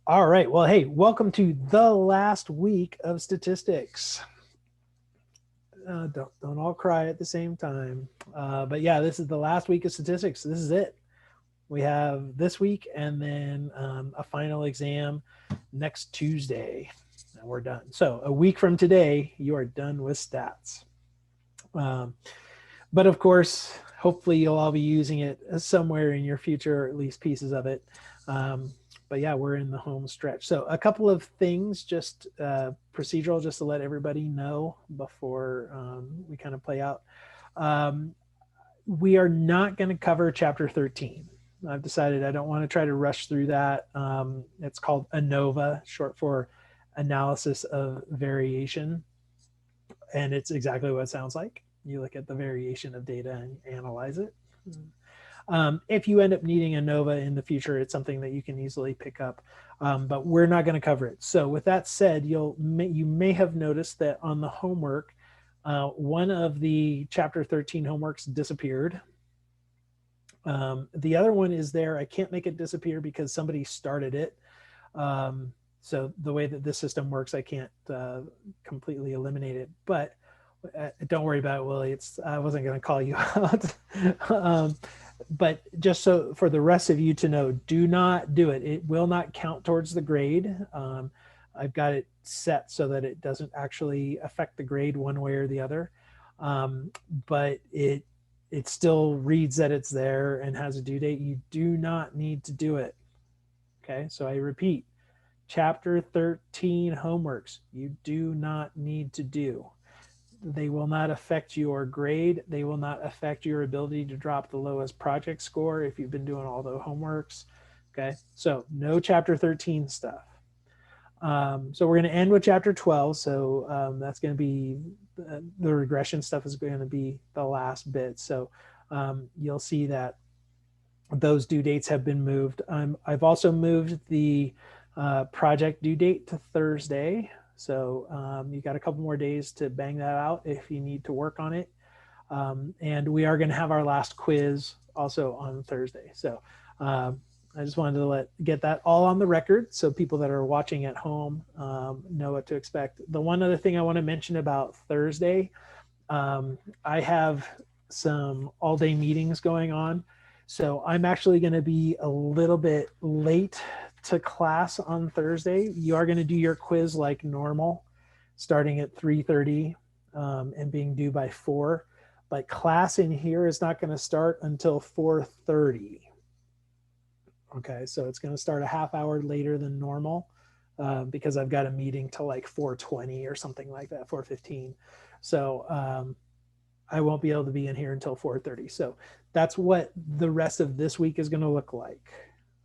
All right. Well, hey, welcome to the last week of statistics. Don't all cry at the same time. But yeah, this is the last week of statistics. This is it. We have this week and then a final exam next Tuesday, and we're done. So a week from today, you are done with stats. But of course, hopefully you'll all be using it somewhere in your future, or at least pieces of it. But yeah, we're in the home stretch. So a couple of things, just procedural, just to let everybody know before we kind of play out. We are not going to cover chapter 13. I've decided I don't want to try to rush through that. It's called ANOVA, short for Analysis of Variation. And it's exactly what it sounds like. You look at the variation of data and analyze it. If you end up needing ANOVA in the future, it's something that you can easily pick up, but we're not going to cover it. So with that said, you may have noticed that on the homework, one of the chapter 13 homeworks disappeared. The other one is there. I can't make it disappear because somebody started it. So the way that this system works, I can't completely eliminate it, but don't worry about it, Willie. I wasn't going to call you out. But just so for the rest of you to know, do not do it. It will not count towards the grade. I've got it set so that it doesn't actually affect the grade one way or the other. But it still reads that it's there and has a due date. You do not need to do it. Okay, so I repeat, chapter 13 homeworks, you do not need to do. They will not affect your grade. They will not affect your ability to drop the lowest project score if you've been doing all the homeworks. Okay, so no chapter 13 stuff. So we're going to end with chapter 12. So that's going to be the regression stuff is going to be the last bit. So you'll see that those due dates have been moved. I've also moved the project due date to Thursday. So you got a couple more days to bang that out if you need to work on it. And we are going to have our last quiz also on Thursday. So I just wanted to get that all on the record so people that are watching at home know what to expect. The one other thing I want to mention about Thursday, I have some all-day meetings going on. So I'm actually going to be a little bit late to class on Thursday. You are going to do your quiz like normal, starting at 3:30 and being due by 4. But class in here is not going to start until 4:30. Okay, so it's going to start a half hour later than normal because I've got a meeting till like 4:20 or something like that, 4:15. So I won't be able to be in here until 4:30. So that's what the rest of this week is going to look like.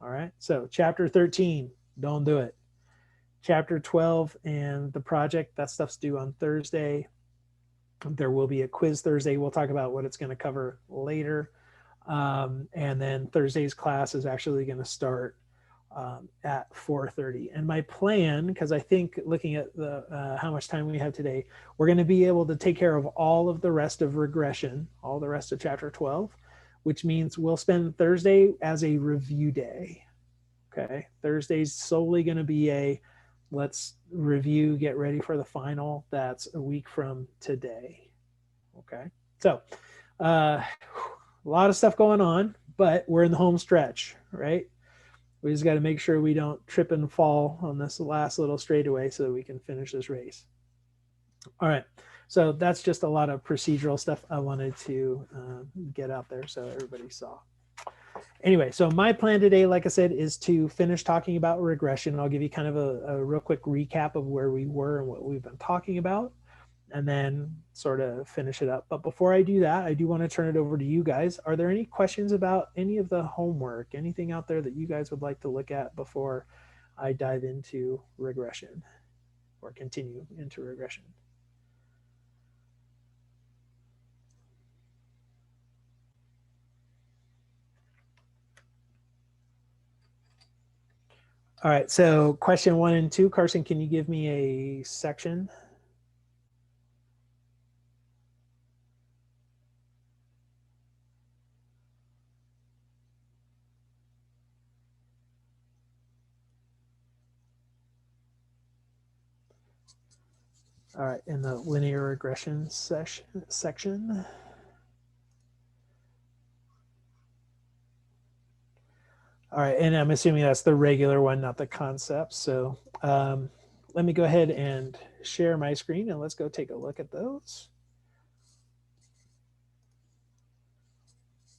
All right, so chapter 13, don't do it. Chapter 12 and the project, that stuff's due on Thursday. There will be a quiz Thursday. We'll talk about what it's going to cover later. And then Thursday's class is actually going to start at 4:30. And my plan, because I think looking at the how much time we have today, we're going to be able to take care of all of the rest of regression, all the rest of chapter 12, which means we'll spend Thursday as a review day. Okay, Thursday's solely going to be a let's review, get ready for the final. That's a week from today. Okay, so a lot of stuff going on, but we're in the home stretch, right? We just got to make sure we don't trip and fall on this last little straightaway so that we can finish this race. All right, so that's just a lot of procedural stuff I wanted to get out there so everybody saw. Anyway, so my plan today, like I said, is to finish talking about regression. I'll give you kind of a real quick recap of where we were and what we've been talking about, and then sort of finish it up. But before I do that, I do want to turn it over to you guys. Are there any questions about any of the homework, anything out there that you guys would like to look at before I dive into regression or continue into regression? All right, so question 1 and 2, Carson, can you give me a section? All right, in the linear regression section. All right, and I'm assuming that's the regular one, not the concept. So let me go ahead and share my screen and let's go take a look at those.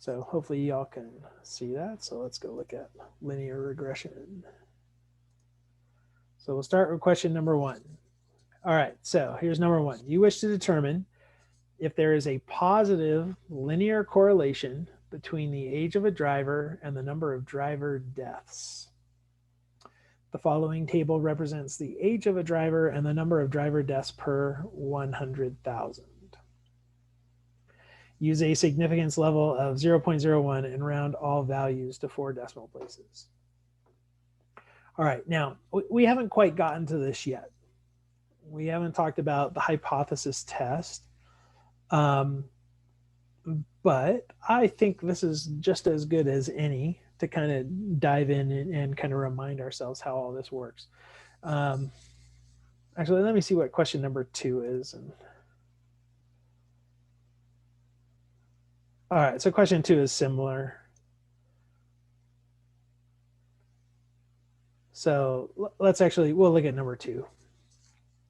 So hopefully y'all can see that. So let's go look at linear regression. So we'll start with question number 1. All right, so here's number 1. You wish to determine if there is a positive linear correlation between the age of a driver and the number of driver deaths. The following table represents the age of a driver and the number of driver deaths per 100,000. Use a significance level of 0.01 and round all values to 4 decimal places. All right, now we haven't quite gotten to this yet. We haven't talked about the hypothesis test. But I think this is just as good as any to kind of dive in and kind of remind ourselves how all this works. Actually, let me see what question number 2 is. All right, so question 2 is similar. So let's actually, we'll look at number 2.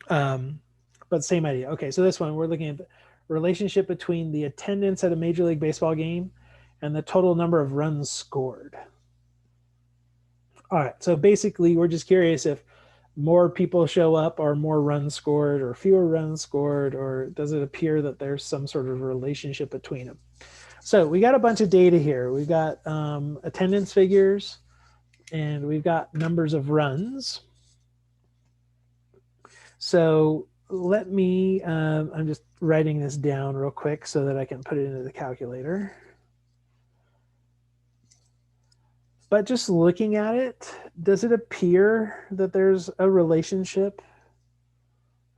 But same idea. Okay, so this one, we're looking at the relationship between the attendance at a Major League Baseball game and the total number of runs scored. All right, so basically we're just curious if more people show up or more runs scored or fewer runs scored, or does it appear that there's some sort of relationship between them? So we got a bunch of data here. We've got attendance figures and we've got numbers of runs. So let me, I'm just writing this down real quick so that I can put it into the calculator. But just looking at it, does it appear that there's a relationship?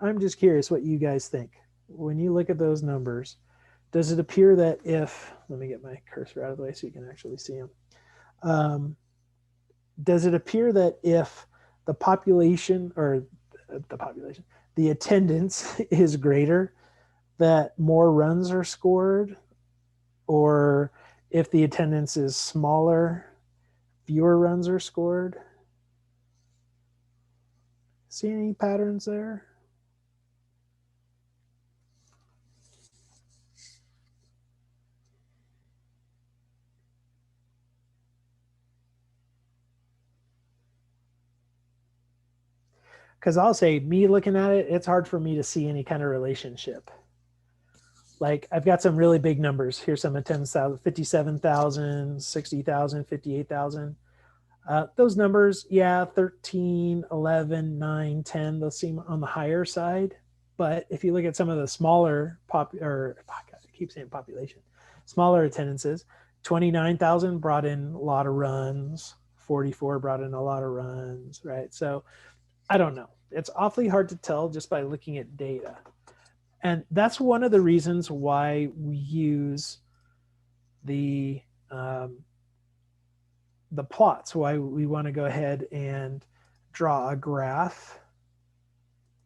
I'm just curious what you guys think. When you look at those numbers, does it appear that if, let me get my cursor out of the way so you can actually see them. Does it appear that if the population or the attendance is greater, that more runs are scored? Or if the attendance is smaller, fewer runs are scored? See any patterns there? Because I'll say, me looking at it, it's hard for me to see any kind of relationship. Like I've got some really big numbers. Here's some attendance, 57,000, 60,000, 58,000. Those numbers, yeah, 13, 11, 9, 10, those seem on the higher side. But if you look at some of the smaller smaller attendances, 29,000 brought in a lot of runs, 44 brought in a lot of runs, right? So I don't know. It's awfully hard to tell just by looking at data. And that's one of the reasons why we use the plots, why we want to go ahead and draw a graph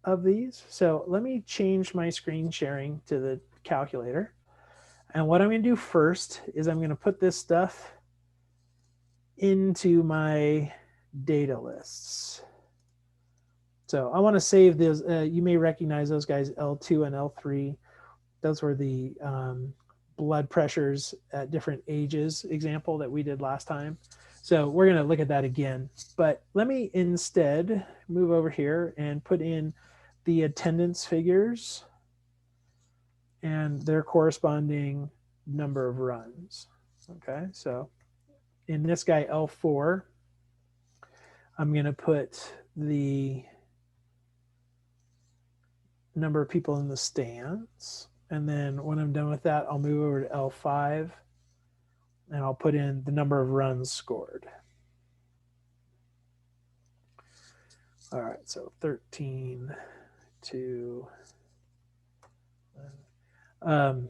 of these. So let me change my screen sharing to the calculator. And what I'm going to do first is I'm going to put this stuff into my data lists. So I want to save those. You may recognize those guys, L2 and L3. Those were the blood pressures at different ages example that we did last time. So we're going to look at that again. But let me instead move over here and put in the attendance figures and their corresponding number of runs. Okay, so in this guy, L4, I'm going to put the number of people in the stands. And then when I'm done with that, I'll move over to L5 and I'll put in the number of runs scored. All right, so 13 to, I'm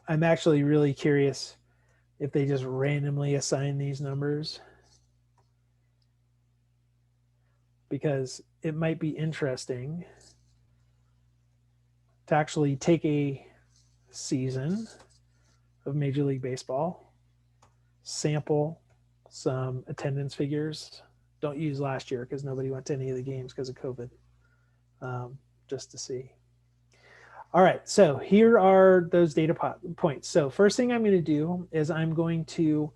actually really curious if they just randomly assign these numbers, because it might be interesting to actually take a season of Major League Baseball, sample some attendance figures. Don't use last year because nobody went to any of the games because of COVID, just to see. All right, so here are those data points. So first thing I'm going to do is I'm going to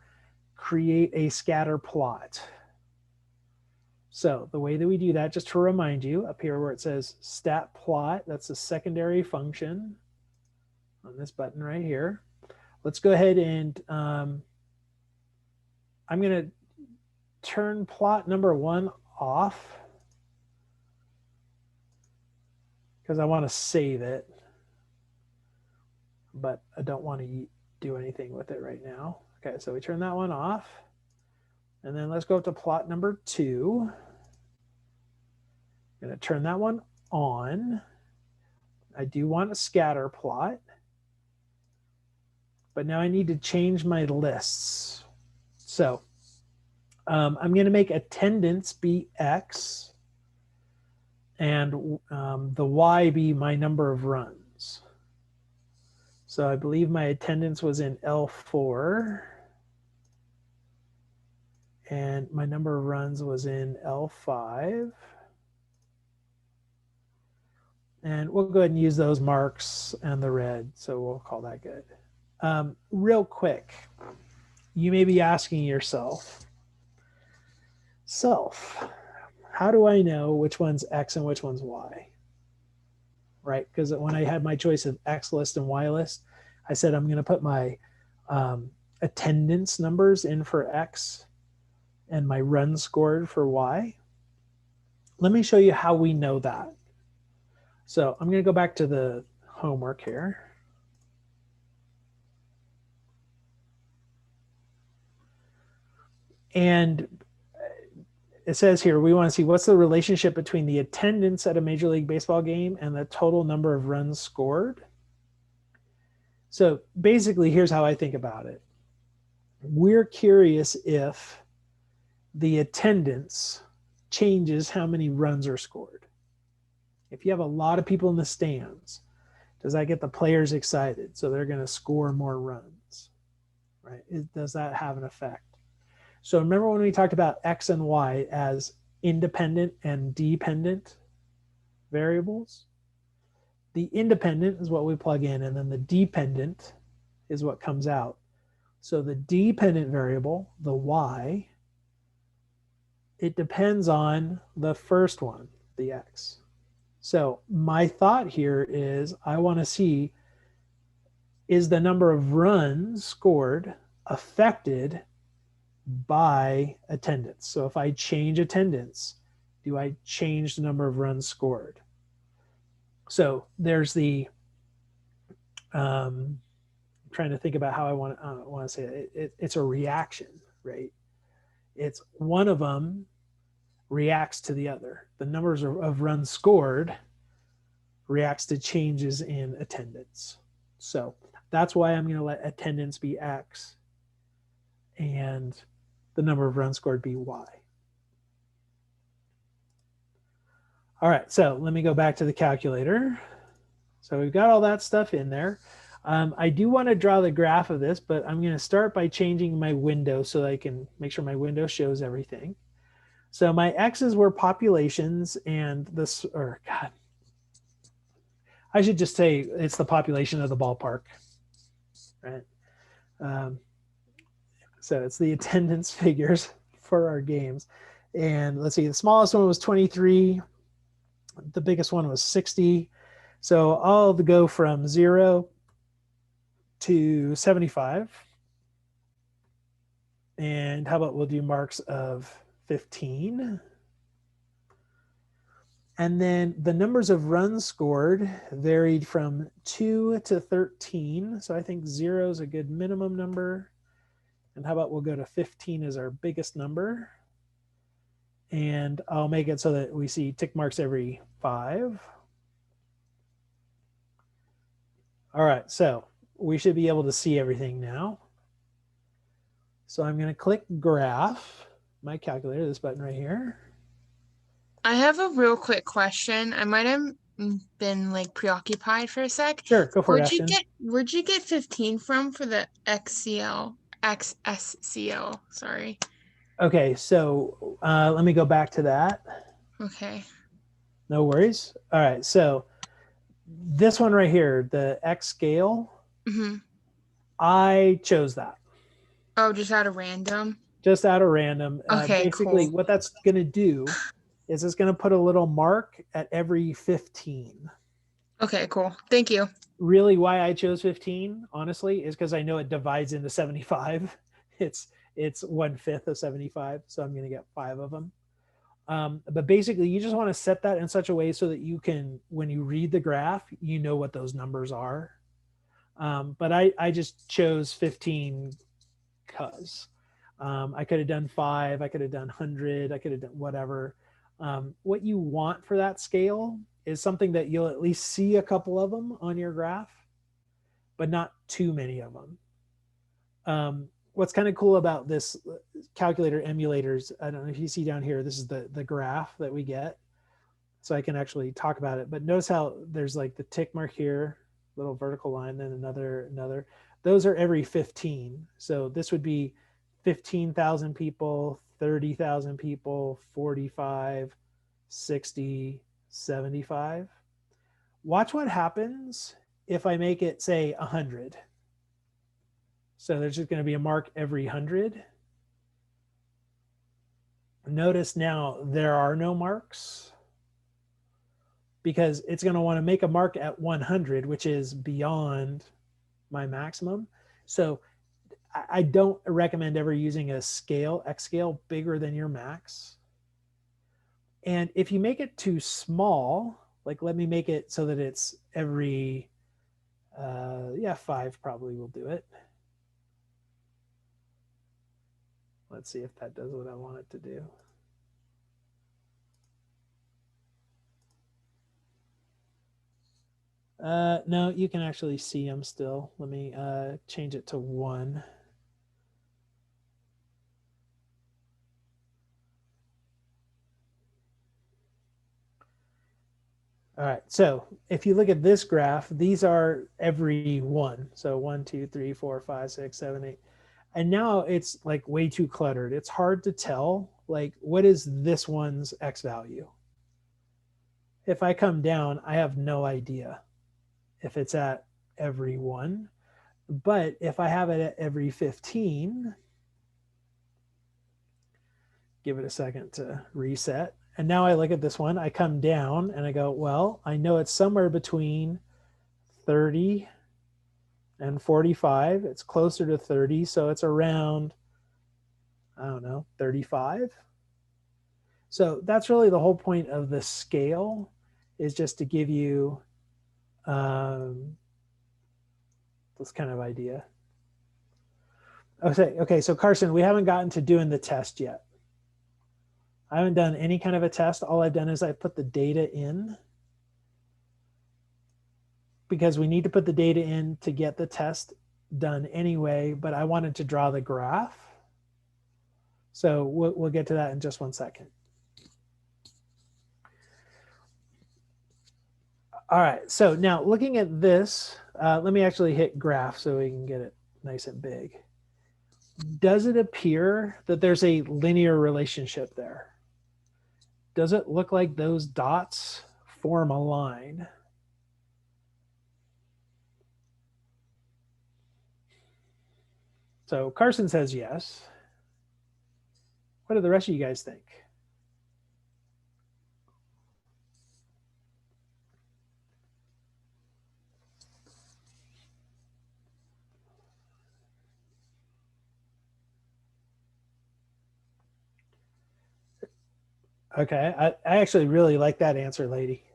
create a scatter plot. So the way that we do that, just to remind you, up here where it says stat plot, that's a secondary function on this button right here. Let's go ahead and I'm going to turn plot number 1 off because I want to save it, but I don't want to do anything with it right now. Okay, so we turn that one off. And then let's go up to plot number 2. I'm going to turn that one on. I do want a scatter plot. But now I need to change my lists. So I'm going to make attendance be X and the Y be my number of runs. So I believe my attendance was in L4 and my number of runs was in L5. And we'll go ahead and use those marks and the red. So we'll call that good. Real quick, you may be asking yourself, how do I know which one's X and which one's Y? Right? Because when I had my choice of X list and Y list, I said I'm going to put my attendance numbers in for X and my run scored for Y. Let me show you how we know that. So I'm going to go back to the homework here. And it says here, we want to see what's the relationship between the attendance at a Major League Baseball game and the total number of runs scored. So basically, here's how I think about it. We're curious if the attendance changes how many runs are scored. If you have a lot of people in the stands, does that get the players excited? So they're going to score more runs, right? Does that have an effect? So remember when we talked about X and Y as independent and dependent variables? The independent is what we plug in, and then the dependent is what comes out. So the dependent variable, the Y, it depends on the first one, the X. So my thought here is I want to see, is the number of runs scored affected by attendance? So if I change attendance, do I change the number of runs scored? So there's the, I'm trying to think about how I want to say it. It's a reaction, right? It's one of them reacts to the other. The numbers of runs scored reacts to changes in attendance. So that's why I'm going to let attendance be X and the number of runs scored be Y. All right, so let me go back to the calculator. So we've got all that stuff in there. I do want to draw the graph of this, but I'm going to start by changing my window so that I can make sure my window shows everything. So my X's were populations, and this, or God, I should just say it's the population of the ballpark, right? So it's the attendance figures for our games. And let's see, the smallest one was 23. The biggest one was 60. So I'll go from 0 to 75. And how about we'll do marks of 15. And then the numbers of runs scored varied from 2 to 13. So I think 0 is a good minimum number. And how about we'll go to 15 as our biggest number. And I'll make it so that we see tick marks every 5. All right, so we should be able to see everything now. So I'm going to click graph, my calculator, this button right here. I have a real quick question. I might have been like preoccupied for a sec. Sure, go for it, Ashton. Where'd you get 15 from for the XSCL? Sorry. Okay, so let me go back to that. Okay. No worries. All right, so this one right here, the X scale, I chose that. Oh, just out of random? Just out of random. Okay, Basically, cool. what that's going to do is it's going to put a little mark at every 15. Okay, cool. Thank you. Really, why I chose 15, honestly, is because I know it divides into 75. It's 1/5 of 75, so I'm going to get 5 of them. But basically, you just want to set that in such a way so that you can, when you read the graph, you know what those numbers are. But I just chose 15 because I could have done 5, I could have done 100, I could have done whatever. What you want for that scale is something that you'll at least see a couple of them on your graph, but not too many of them. What's kind of cool about this calculator emulators, I don't know if you see down here, this is the graph that we get. So I can actually talk about it, but notice how there's like the tick mark here, little vertical line, then another. Those are every 15. So this would be 15,000 people, 30,000 people, 45, 60, 75. Watch what happens if I make it, say, 100. So there's just going to be a mark every 100. Notice now there are no marks because it's going to want to make a mark at 100, which is beyond my maximum. So I don't recommend ever using a scale, X scale, bigger than your max. And if you make it too small, like let me make it so that it's every, 5 probably will do it. Let's see if that does what I want it to do. No, you can actually see them still. Let me change it to 1. All right, so if you look at this graph, these are every 1. So 1, 2, 3, 4, 5, 6, 7, 8. And now it's like way too cluttered. It's hard to tell, like, what is this one's X value? If I come down, I have no idea if it's at every 1. But if I have it at every 15, give it a second to reset. And now I look at this one, I come down and I go, well, I know it's somewhere between 30 and 45. It's closer to 30, so it's around, I don't know, 35. So that's really the whole point of the scale, is just to give you this kind of idea. Okay, so Carson, we haven't gotten to doing the test yet. I haven't done any kind of a test. All I've done is I put the data in, because we need to put the data in to get the test done anyway, but I wanted to draw the graph. So we'll get to that in just 1 second. All right, so now looking at this, let me actually hit graph so we can get it nice and big. Does it appear that there's a linear relationship there? Does it look like those dots form a line? So Carson says yes. What do the rest of you guys think? Okay, I actually really like that answer, lady.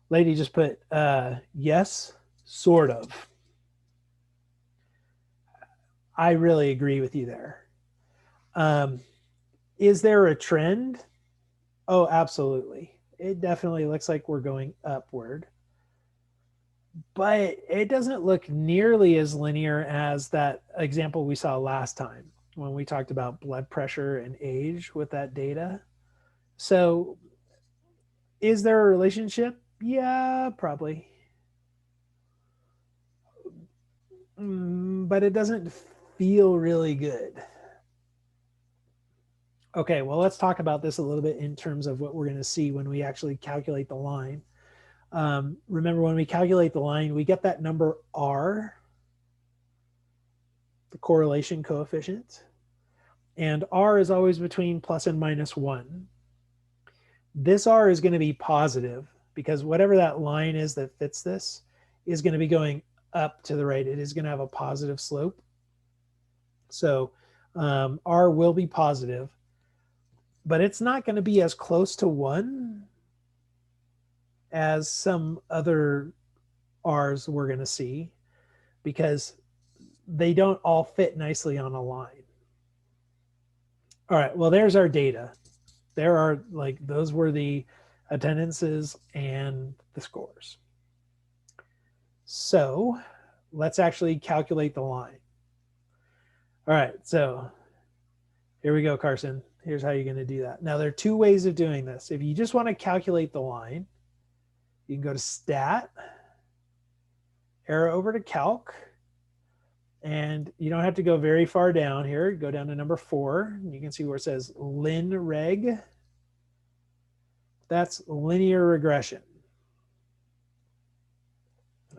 Lady just put yes, sort of. I really agree with you there. Is there a trend? Oh, absolutely. It definitely looks like we're going upward. But it doesn't look nearly as linear as that example we saw last time when we talked about blood pressure and age with that data. So is there a relationship? Yeah, probably. But it doesn't feel really good. Okay, well, let's talk about this a little bit in terms of what we're going to see when we actually calculate the line. Remember, when we calculate the line, we get that number R, the correlation coefficient, and R is always between plus and minus 1. This R is going to be positive because whatever that line is that fits this is going to be going up to the right. It is going to have a positive slope. So R will be positive, but it's not going to be as close to 1 as some other R's we're going to see because they don't all fit nicely on a line. All right, well, there's our data. There are like, those were the attendances and the scores. So let's actually calculate the line. All right, so here we go, Carson. Here's how you're going to do that. Now, there are two ways of doing this. If you just want to calculate the line, you can go to Stat, arrow over to Calc, and you don't have to go very far down here. Go down to number 4. And you can see where it says Lin Reg. That's linear regression.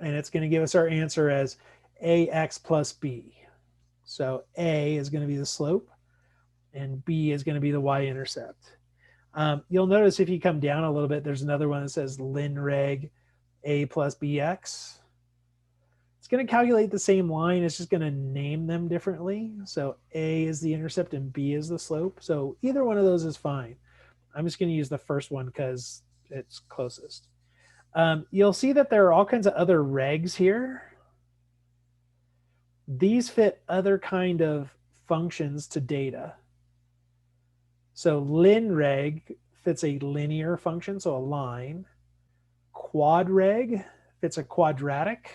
And it's going to give us our answer as AX plus B. So A is going to be the slope, and B is going to be the y-intercept. You'll notice if you come down a little bit, there's another one that says Lin Reg A plus BX. It's going to calculate the same line. It's just going to name them differently. So A is the intercept and B is the slope. So either one of those is fine. I'm just going to use the first one because it's closest. You'll see that there are all kinds of other regs here. These fit other kind of functions to data. So Lin Reg fits a linear function, so a line. Quad Reg fits a quadratic,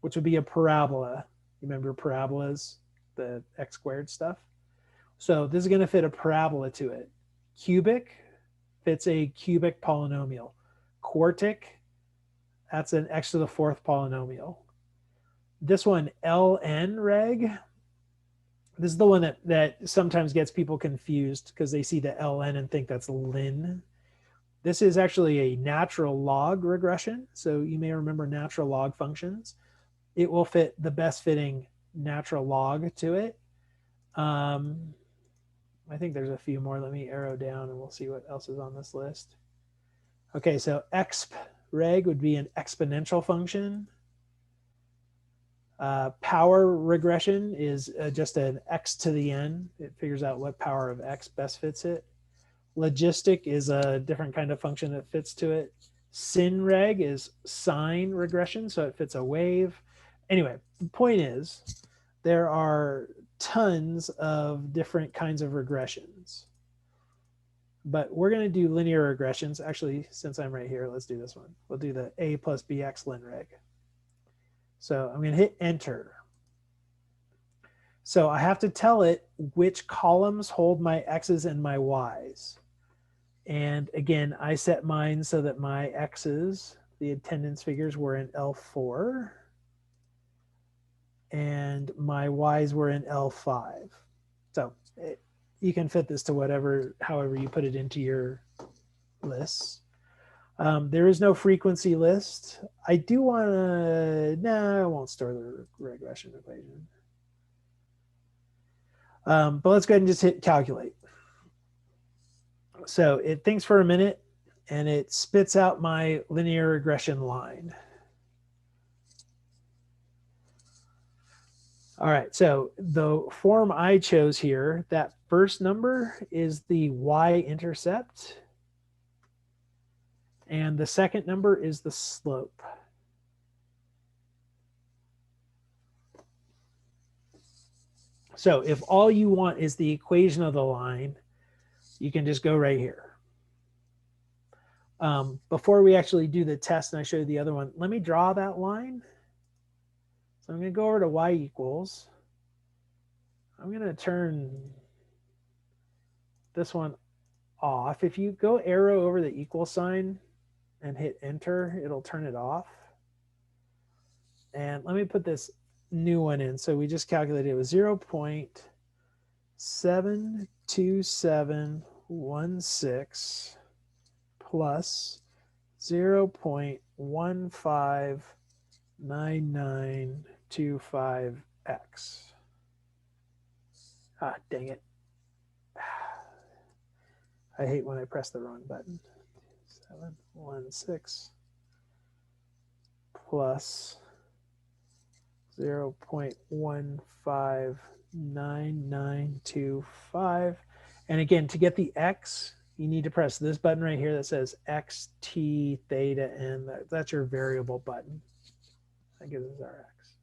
which would be a parabola. You remember parabolas, the x squared stuff? So this is going to fit a parabola to it. Cubic fits a cubic polynomial. Quartic, that's an x to the 4th polynomial. This one, Ln Reg, this is the one that sometimes gets people confused because they see the Ln and think that's Lin. This is actually a natural log regression. So you may remember natural log functions. It will fit the best fitting natural log to it. I think there's a few more. Let me arrow down and we'll see what else is on this list. Okay, so exp reg would be an exponential function. Power regression is just an x to the n. It figures out what power of x best fits it. Logistic is a different kind of function that fits to it. Sin reg is sine regression, so it fits a wave. Anyway, the point is there are tons of different kinds of regressions. But we're going to do linear regressions. Actually, since I'm right here, let's do this one. We'll do the A plus BX Lin Reg. So I'm going to hit enter. So I have to tell it which columns hold my X's and my Y's. And again, I set mine so that my X's, the attendance figures, were in L4. And my Y's were in L5. So you can fit this to however you put it into your lists. There is no frequency list. I do want to, I won't store the regression equation. But let's go ahead and just hit calculate. So it thinks for a minute and it spits out my linear regression line. All right, so the form I chose here, that first number is the y-intercept. And the second number is the slope. So if all you want is the equation of the line, you can just go right here. Before we actually do the test and I show you the other one, let me draw that line. So I'm going to go over to y equals. I'm going to turn this one off. If you go arrow over the equal sign and hit enter, it'll turn it off. And let me put this new one in. So we just calculated it was 0.72716 plus 0.159925x. Ah, dang it. I hate when I press the wrong button. 716 plus 0.159925. And again, to get the x, you need to press this button right here that says x, t, theta, n. That's your variable button. That gives us our x.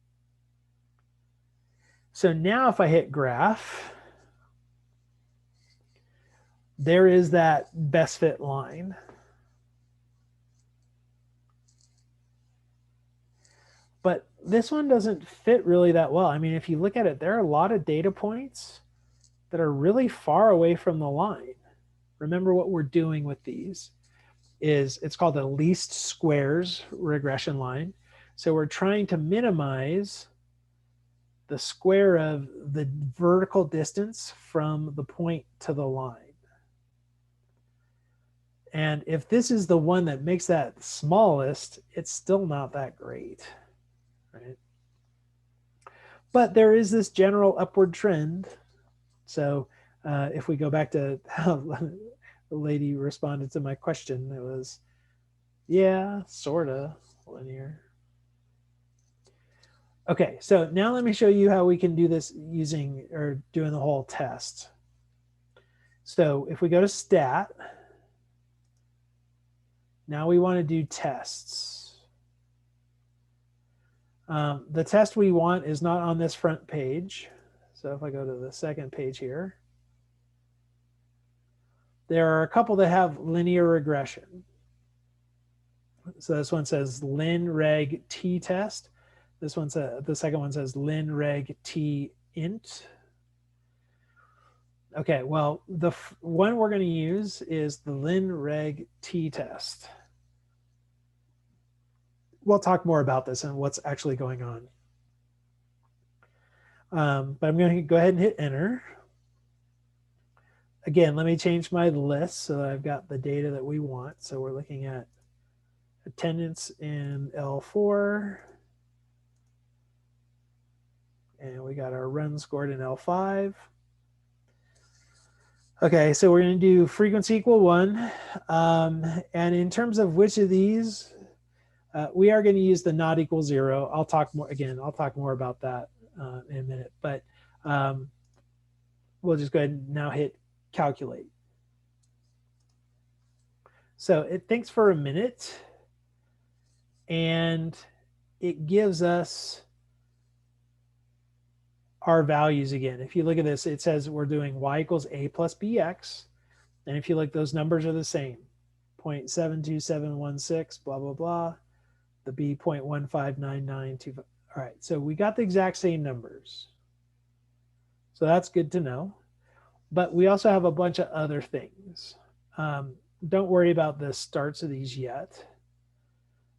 So now if I hit graph, there is that best fit line. But this one doesn't fit really that well. I mean, if you look at it, there are a lot of data points that are really far away from the line. Remember what we're doing with these is it's called the least squares regression line. So we're trying to minimize the square of the vertical distance from the point to the line. And if this is the one that makes that smallest, it's still not that great, right? But there is this general upward trend. So if we go back to how the lady responded to my question, it was, yeah, sort of linear. Okay, so now let me show you how we can do this using or doing the whole test. So if we go to stat, now we want to do tests. The test we want is not on this front page. So if I go to the second page here, there are a couple that have linear regression. So this one says Lin Reg T Test. This one's the second one says Lin Reg T Int. Okay, well, the one we're going to use is the Lin Reg T Test. We'll talk more about this and what's actually going on. But I'm going to go ahead and hit enter. Again, let me change my list so that I've got the data that we want. So we're looking at attendance in L4. And we got our run scored in L5. Okay, so we're going to do frequency equal 1. And in terms of which of these, we are going to use the not equal 0. I'll talk more about that in a minute. But we'll just go ahead and now hit calculate. So it thinks for a minute, and it gives us our values again. If you look at this, it says we're doing y equals a plus bx. And if you look, those numbers are the same. 0.72716, blah, blah, blah. The b 0.159925. All right, so we got the exact same numbers. So that's good to know. But we also have a bunch of other things. Don't worry about the starts of these yet.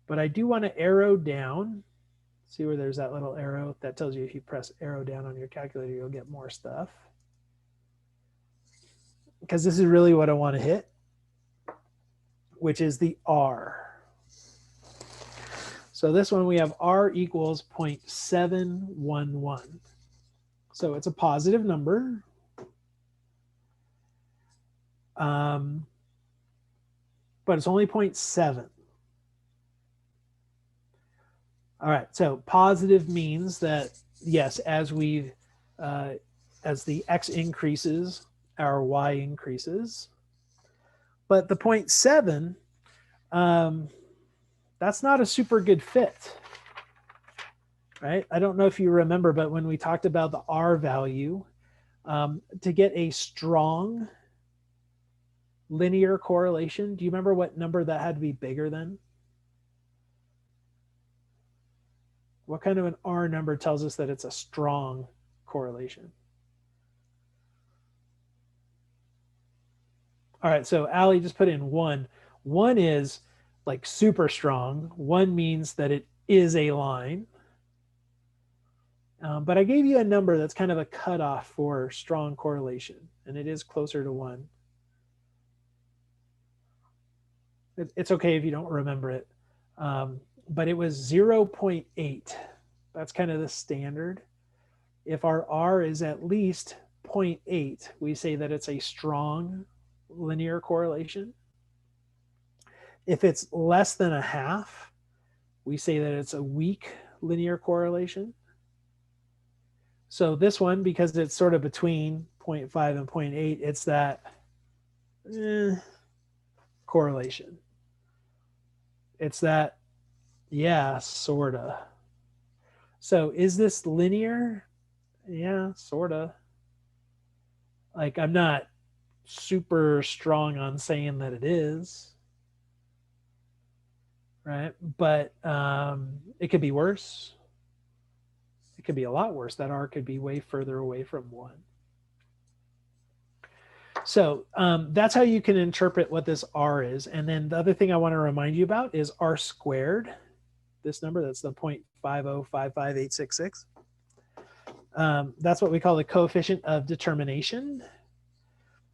But I do want to arrow down. See where there's that little arrow? That tells you if you press arrow down on your calculator, you'll get more stuff. Because this is really what I want to hit, which is the R. So this one we have R equals 0.711. So it's a positive number. But it's only 0.7. All right, so positive means that, yes, as the x increases, our y increases. But the 0.7, that's not a super good fit, right? I don't know if you remember, but when we talked about the R value, to get a strong linear correlation, do you remember what number that had to be bigger than? What kind of an R number tells us that it's a strong correlation? All right, so Allie just put in 1. 1 is like super strong. 1 means that it is a line. But I gave you a number that's kind of a cutoff for strong correlation, and it is closer to 1. It's okay if you don't remember it. But it was 0.8. That's kind of the standard. If our R is at least 0.8, we say that it's a strong linear correlation. If it's less than a half, we say that it's a weak linear correlation. So this one, because it's sort of between 0.5 and 0.8, it's that correlation. It's that, yeah, sorta. So is this linear? Yeah, sorta. Like, I'm not super strong on saying that it is, right? But it could be worse. It could be a lot worse. That R could be way further away from 1. So that's how you can interpret what this R is. And then the other thing I want to remind you about is R squared. This number, that's the 0.5055866. That's what we call the coefficient of determination.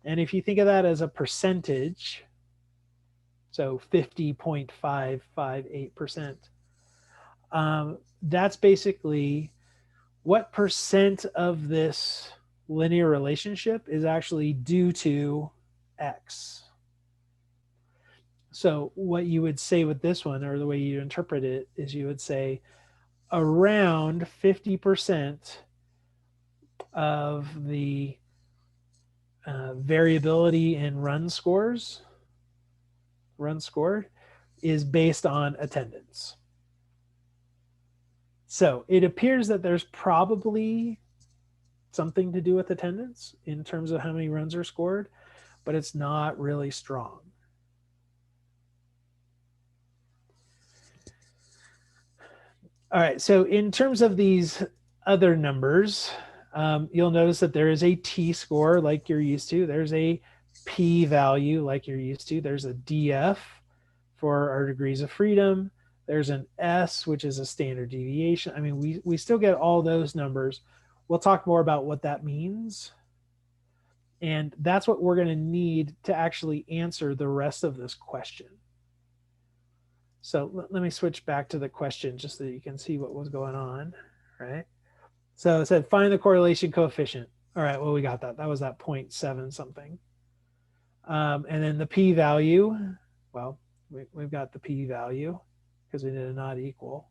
And if you think of that as a percentage, so 50.558%, that's basically what percent of this linear relationship is actually due to X. So what you would say with this one, or the way you interpret it, is you would say around 50% of the variability in run scored, is based on attendance. So it appears that there's probably something to do with attendance in terms of how many runs are scored, but it's not really strong. All right, so in terms of these other numbers, you'll notice that there is a t-score like you're used to. There's a p-value like you're used to. There's a df for our degrees of freedom. There's an s, which is a standard deviation. I mean, we still get all those numbers. We'll talk more about what that means. And that's what we're going to need to actually answer the rest of this question. So let me switch back to the question just so that you can see what was going on, right? So it said, find the correlation coefficient. All right, well, we got that. That was that 0.7 something. And then the p-value, well, we've got the p-value because we did a not equal,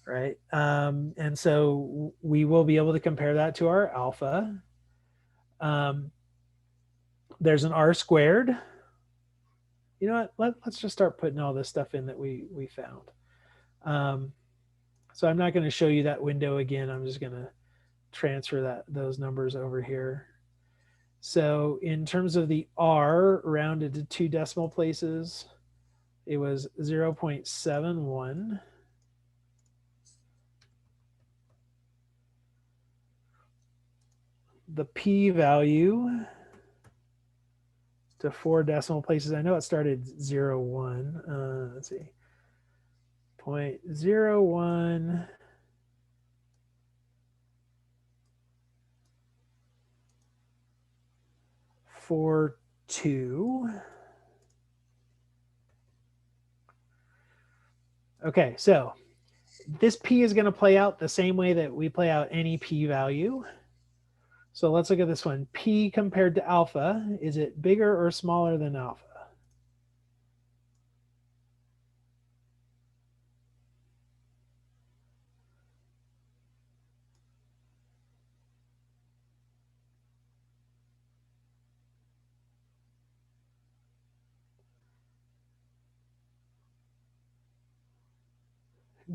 right? And so we will be able to compare that to our alpha. There's an R squared. You know what? Let's just start putting all this stuff in that we found. So I'm not going to show you that window again. I'm just going to transfer those numbers over here. So in terms of the R rounded to 2 decimal places, it was 0.71. The p-value to 4 decimal places. I know it started 0.1. Let's see. 0.01. For 2. Okay, so this p is going to play out the same way that we play out any p-value. So let's look at this one. P compared to alpha, is it bigger or smaller than alpha?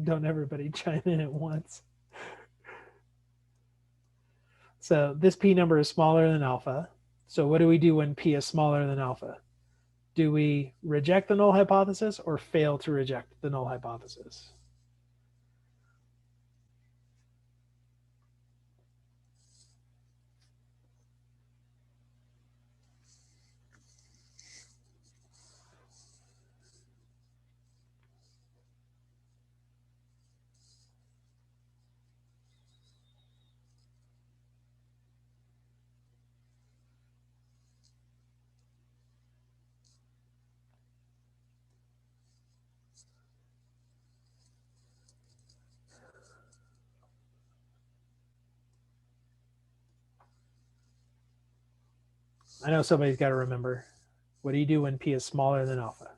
Don't everybody chime in at once. So this p number is smaller than alpha. So what do we do when p is smaller than alpha? Do we reject the null hypothesis or fail to reject the null hypothesis? I know somebody's got to remember. What do you do when P is smaller than alpha?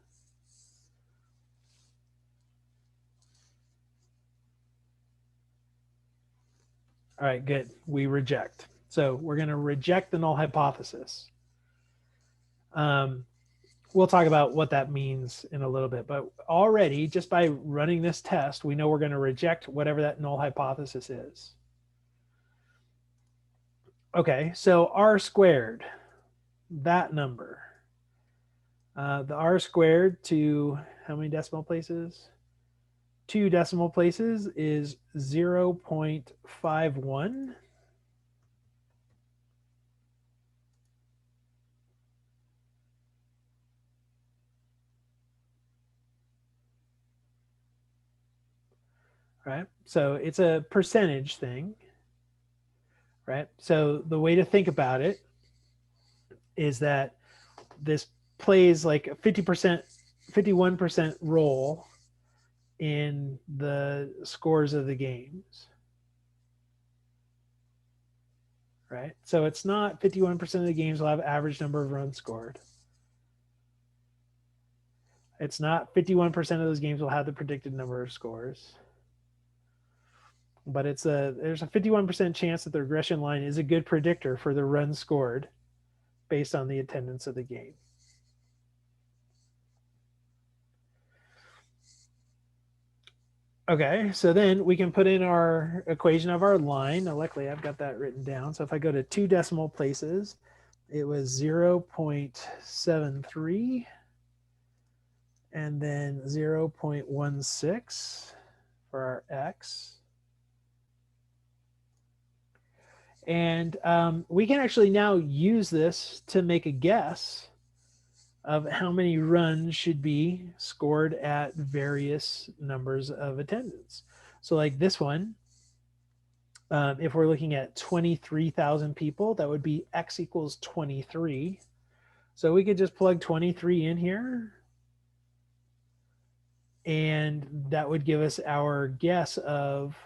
All right, good. We reject. So we're going to reject the null hypothesis. We'll talk about what that means in a little bit, but already just by running this test, we know we're going to reject whatever that null hypothesis is. Okay, so r squared, that number, the r squared to how many decimal places? 2 decimal places is 0.51. Right? So it's a percentage thing, right? So the way to think about it is that this plays like a 50%, 51% role in the scores of the games, right? So it's not 51% of the games will have average number of runs scored. It's not 51% of those games will have the predicted number of scores. But there's a 51% chance that the regression line is a good predictor for the runs scored based on the attendance of the game. Okay, so then we can put in our equation of our line. Now, luckily, I've got that written down. So if I go to 2 decimal places, it was 0.73 and then 0.16 for our x. And we can actually now use this to make a guess of how many runs should be scored at various numbers of attendance. So like this one, if we're looking at 23,000 people, that would be x equals 23. So we could just plug 23 in here, and that would give us our guess of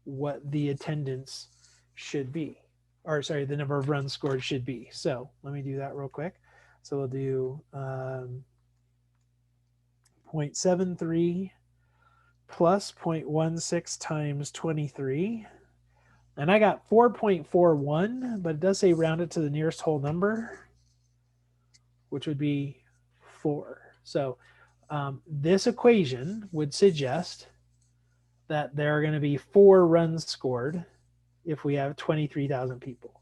what the attendance should be, or sorry, the number of runs scored should be. So let me do that real quick. So we'll do 0.73 plus 0.16 times 23. And I got 4.41, but it does say round it to the nearest whole number, which would be 4. So this equation would suggest that there are going to be 4 runs scored if we have 23,000 people.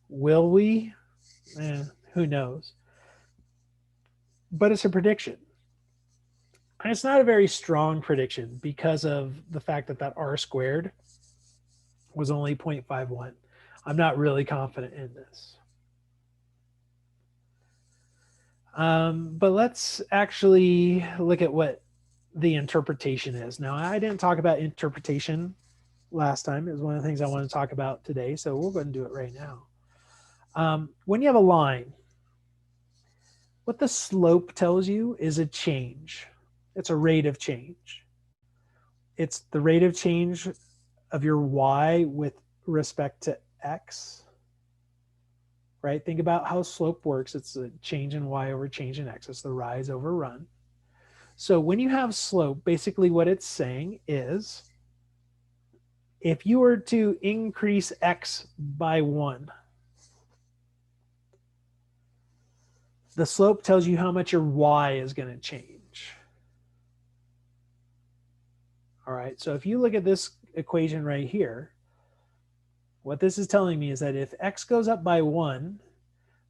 Will we? Who knows? But it's a prediction. And it's not a very strong prediction because of the fact that that r squared was only 0.51. I'm not really confident in this. But let's actually look at what the interpretation is. Now, I didn't talk about interpretation last time. It was one of the things I want to talk about today, so we'll go ahead and do it right now. When you have a line, what the slope tells you is a change. It's a rate of change. It's the rate of change of your y with respect to x, right? Think about how slope works. It's a change in y over change in x. It's the rise over run. So when you have slope, basically what it's saying is if you were to increase x by 1, the slope tells you how much your y is going to change. All right, so if you look at this equation right here, what this is telling me is that if x goes up by 1,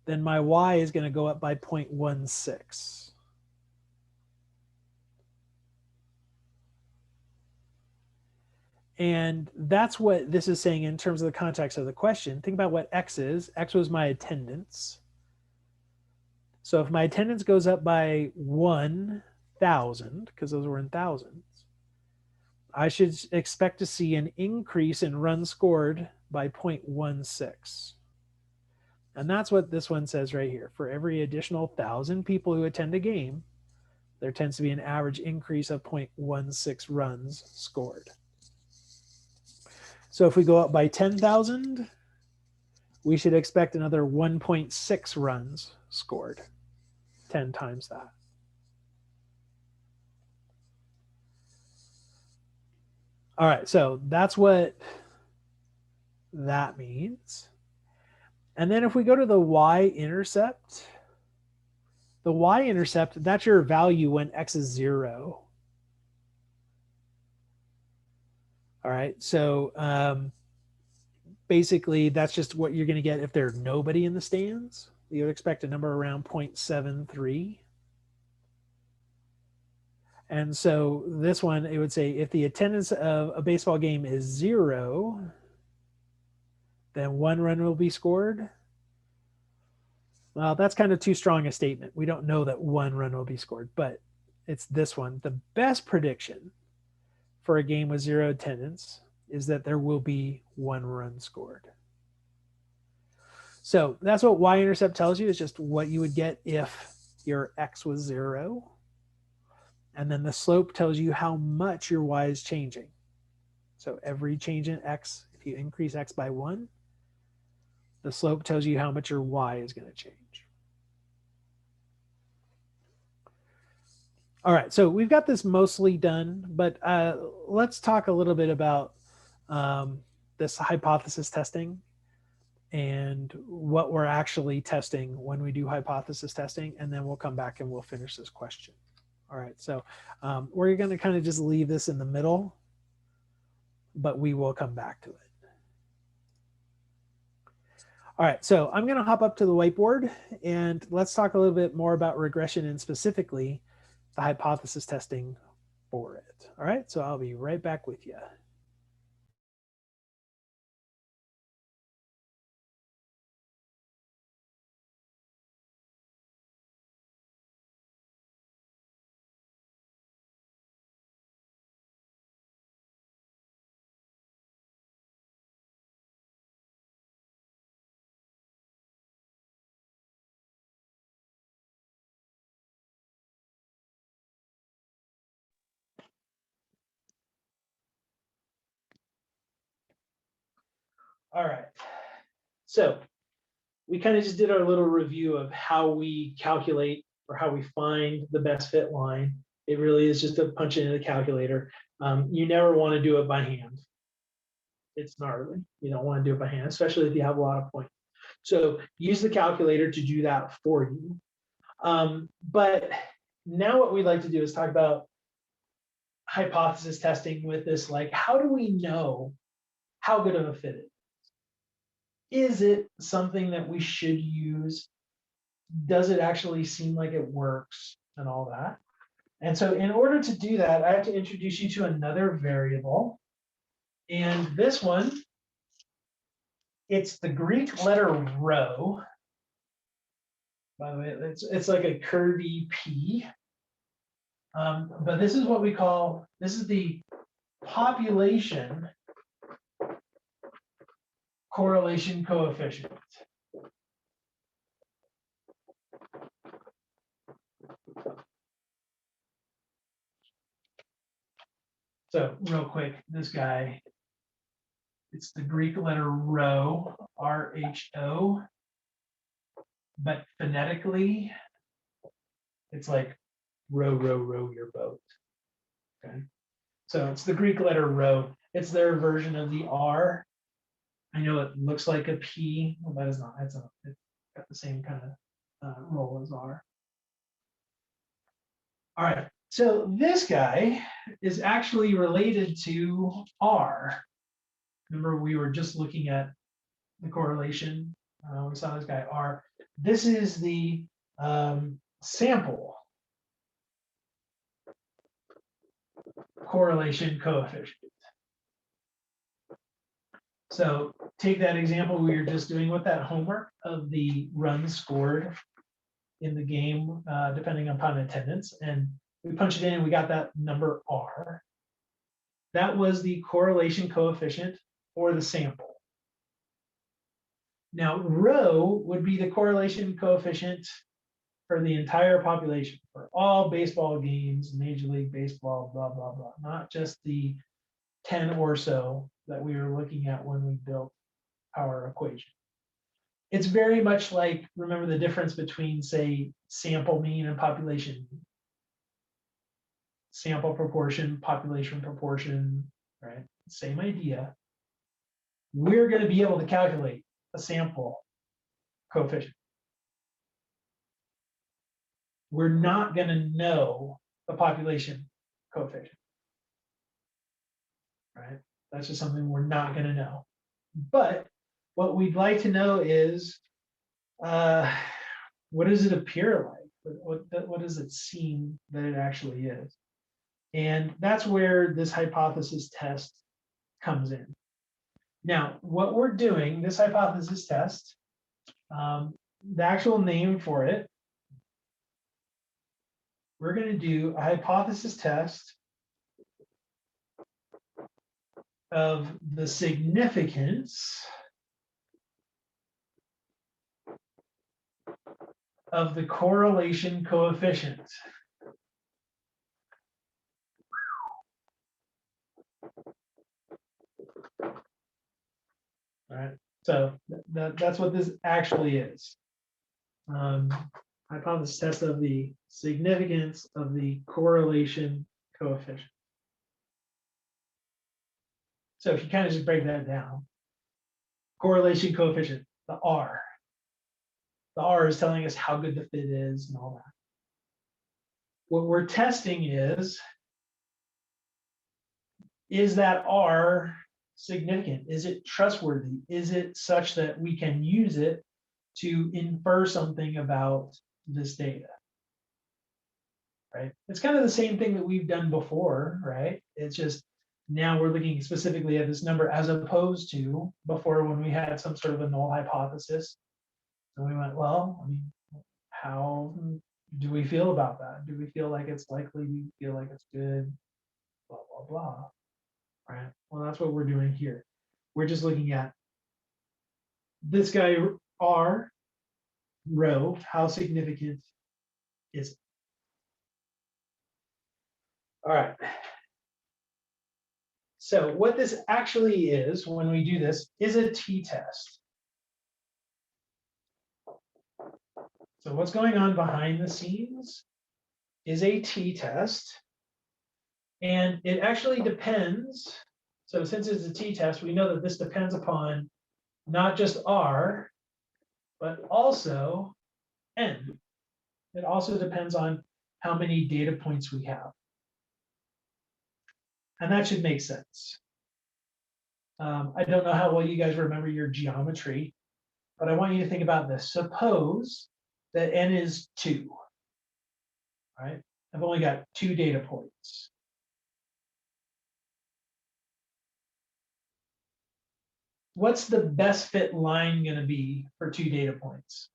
then my y is going to go up by 0.16. And that's what this is saying in terms of the context of the question. Think about what x is. X was my attendance. So if my attendance goes up by 1,000, because those were in thousands, I should expect to see an increase in runs scored by 0.16. And that's what this one says right here. For every additional 1,000 people who attend a game, there tends to be an average increase of 0.16 runs scored. So if we go up by 10,000, we should expect another 1.6 runs scored, 10 times that. All right, so that's what that means. And then if we go to the y-intercept, the y-intercept, that's your value when x is 0. All right, so basically that's just what you're going to get if there's nobody in the stands. You would expect a number around 0.73. And so this one, it would say if the attendance of a baseball game is 0, then 1 run will be scored. Well, that's kind of too strong a statement. We don't know that 1 run will be scored, but it's this one. The best prediction for a game with 0 attendance is that there will be 1 run scored. So that's what y-intercept tells you, is just what you would get if your x was 0. And then the slope tells you how much your y is changing. So every change in x, if you increase x by 1, the slope tells you how much your y is going to change. All right, so we've got this mostly done, but let's talk a little bit about this hypothesis testing and what we're actually testing when we do hypothesis testing, and then we'll come back and we'll finish this question. All right, so we're going to kind of just leave this in the middle, but we will come back to it. All right, so I'm going to hop up to the whiteboard and let's talk a little bit more about regression and specifically the hypothesis testing for it. All right, so I'll be right back with you. All right, so we kind of just did our little review of how we calculate or how we find the best fit line. It really is just a punch it in the calculator. You never want to do it by hand. It's gnarly. You don't want to do it by hand, especially if you have a lot of points. So use the calculator to do that for you. But now what we'd like to do is talk about hypothesis testing with this, like, how do we know how good of a fit it is? Is it something that we should use? Does it actually seem like it works and all that? And so in order to do that, I have to introduce you to another variable. And this one, it's the Greek letter rho. By the way, it's like a curvy P. But this is what we call, this is the population correlation coefficient. So real quick, this guy, it's the Greek letter rho, R-H-O, but phonetically, it's like row, row, row your boat. Okay, so it's the Greek letter rho. It's their version of the R. I know it looks like a P, but it's not. It's got the same kind of roll as R. All right, so this guy is actually related to R. Remember, we were just looking at the correlation. We saw this guy R. This is the sample correlation coefficient. So take that example we were just doing with that homework of the runs scored in the game, depending upon attendance, and we punched it in and we got that number R. That was the correlation coefficient for the sample. Now, rho would be the correlation coefficient for the entire population, for all baseball games, Major League Baseball, blah, blah, blah, not just the 10 or so that we were looking at when we built our equation. It's very much like, remember the difference between, say, sample mean and population mean. Sample proportion, population proportion, right? Same idea. We're going to be able to calculate a sample coefficient. We're not going to know the population coefficient, right? That's just something we're not going to know. But what we'd like to know is, what does it appear like? What does it seem that it actually is? And that's where this hypothesis test comes in. Now, what we're doing, this hypothesis test, the actual name for it, we're going to do a hypothesis test of the significance of the correlation coefficient. All right, so that's what this actually is. Hypothesis test of the significance of the correlation coefficient. So if you kind of just break that down, correlation coefficient, the R. The R is telling us how good the fit is and all that. What we're testing is that R significant? Is it trustworthy? Is it such that we can use it to infer something about this data? Right? It's kind of the same thing that we've done before, right? It's just now we're looking specifically at this number as opposed to before when we had some sort of a null hypothesis. And we went, well, I mean, how do we feel about that? Do we feel like it's likely? Do we feel like it's good? Blah, blah, blah. Right? Well, that's what we're doing here. We're just looking at this guy, R, rho, how significant is it? All right. So what this actually is when we do this is a t-test. So what's going on behind the scenes is a t-test. And it actually depends. So since it's a t-test, we know that this depends upon not just R, but also N. It also depends on how many data points we have. And that should make sense. I don't know how well you guys remember your geometry, but I want you to think about this. Suppose that N is 2, right? I've only got 2 data points. What's the best fit line going to be for 2 data points?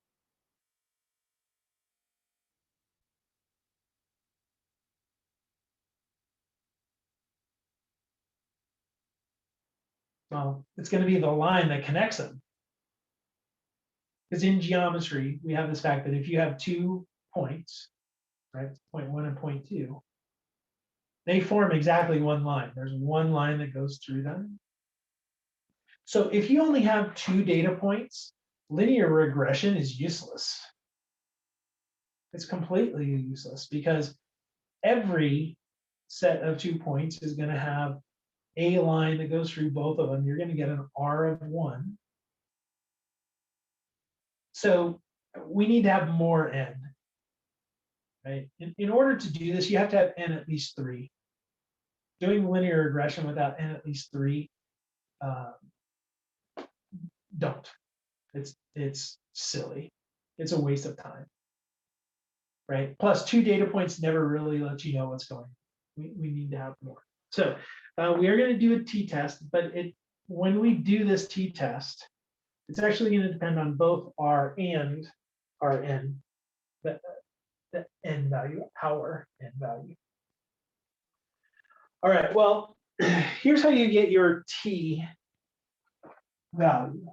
Well, it's going to be the line that connects them. Because in geometry, we have this fact that if you have 2 points, right, point 1 and point 2, they form exactly one line. There's one line that goes through them. So if you only have 2 data points, linear regression is useless. It's completely useless because every set of 2 points is going to have a line that goes through both of them. You're going to get an R of 1. So we need to have more N. Right? In order to do this, you have to have N at least 3. Doing linear regression without N at least 3, don't. It's silly. It's a waste of time. Right? Plus 2 data points never really let you know what's going on. We need to have more. So we are going to do a t-test, but when we do this t-test, it's actually going to depend on both R and Rn, the N value, our N value. All right, well, here's how you get your T value.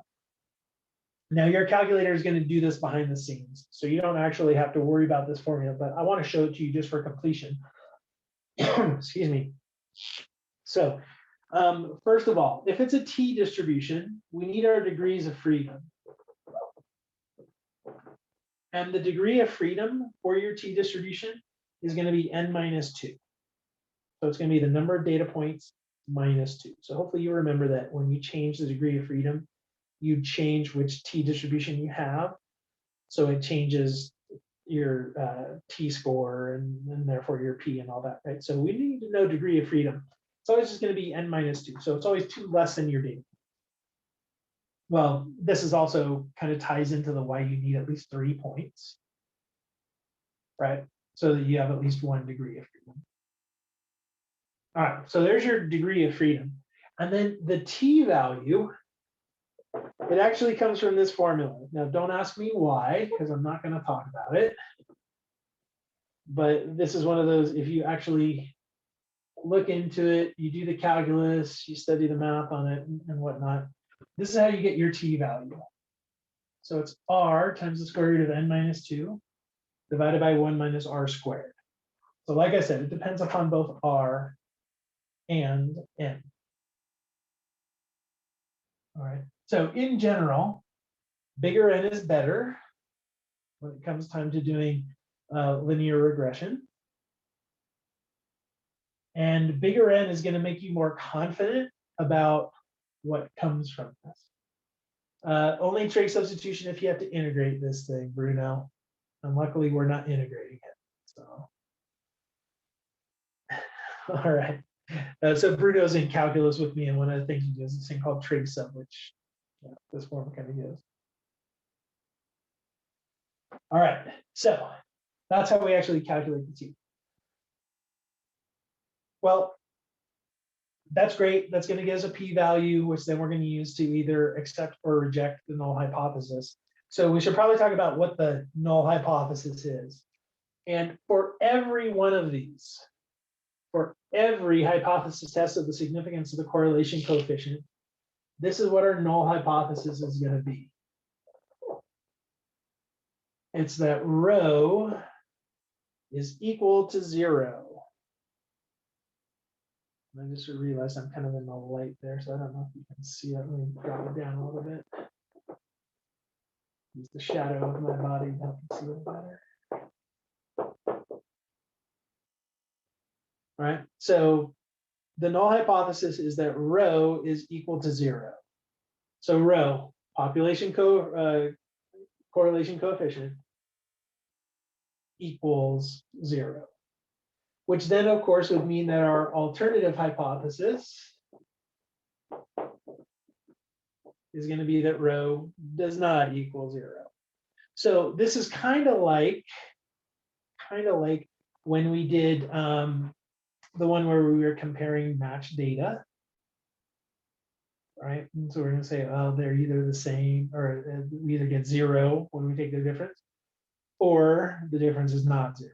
Now your calculator is going to do this behind the scenes, so you don't actually have to worry about this formula, but I want to show it to you just for completion. Excuse me. So first of all, if it's a T distribution, we need our degrees of freedom. And the degree of freedom for your t distribution is going to be n minus 2. So it's going to be the number of data points minus 2. So hopefully you remember that when you change the degree of freedom, you change which t distribution you have. So it changes your t-score and therefore your p and all that, right? So we need to know degree of freedom. It's always just going to be n minus 2. So it's always 2 less than your data. Well, this is also kind of ties into the why you need at least 3 points, right? So that you have at least 1 degree of freedom. All right, so there's your degree of freedom. And then the t value, it actually comes from this formula. Now, don't ask me why, because I'm not going to talk about it. But this is one of those, if you actually look into it, you do the calculus, you study the math on it and whatnot, this is how you get your t value. So it's r times the square root of n minus 2 divided by 1 minus r squared. So like I said, it depends upon both r and n. All right. So in general, bigger n is better when it comes time to doing linear regression. And bigger n is going to make you more confident about what comes from this. Only trig substitution if you have to integrate this thing, Bruno. And luckily, we're not integrating it. So, all right. So Bruno's in calculus with me, and one of the things he does is this thing called trig sub, which this form kind of gives. All right. So that's how we actually calculate the t. Well, that's great. That's going to give us a p-value, which then we're going to use to either accept or reject the null hypothesis. So we should probably talk about what the null hypothesis is. And for every one of these, for every hypothesis test of the significance of the correlation coefficient, this is what our null hypothesis is going to be. It's that rho is equal to 0. I just realized I'm kind of in the light there, so I don't know if you can see it. Let me drop it down a little bit. Use the shadow of my body to help you see it better. All right, so the null hypothesis is that rho is equal to 0. So rho, correlation coefficient, equals 0. Which then, of course, would mean that our alternative hypothesis is going to be that rho does not equal 0. So this is kind of like when we did the one where we were comparing matched data, right? And so we're going to say, oh, they're either the same, or we either get 0 when we take the difference, or the difference is not 0.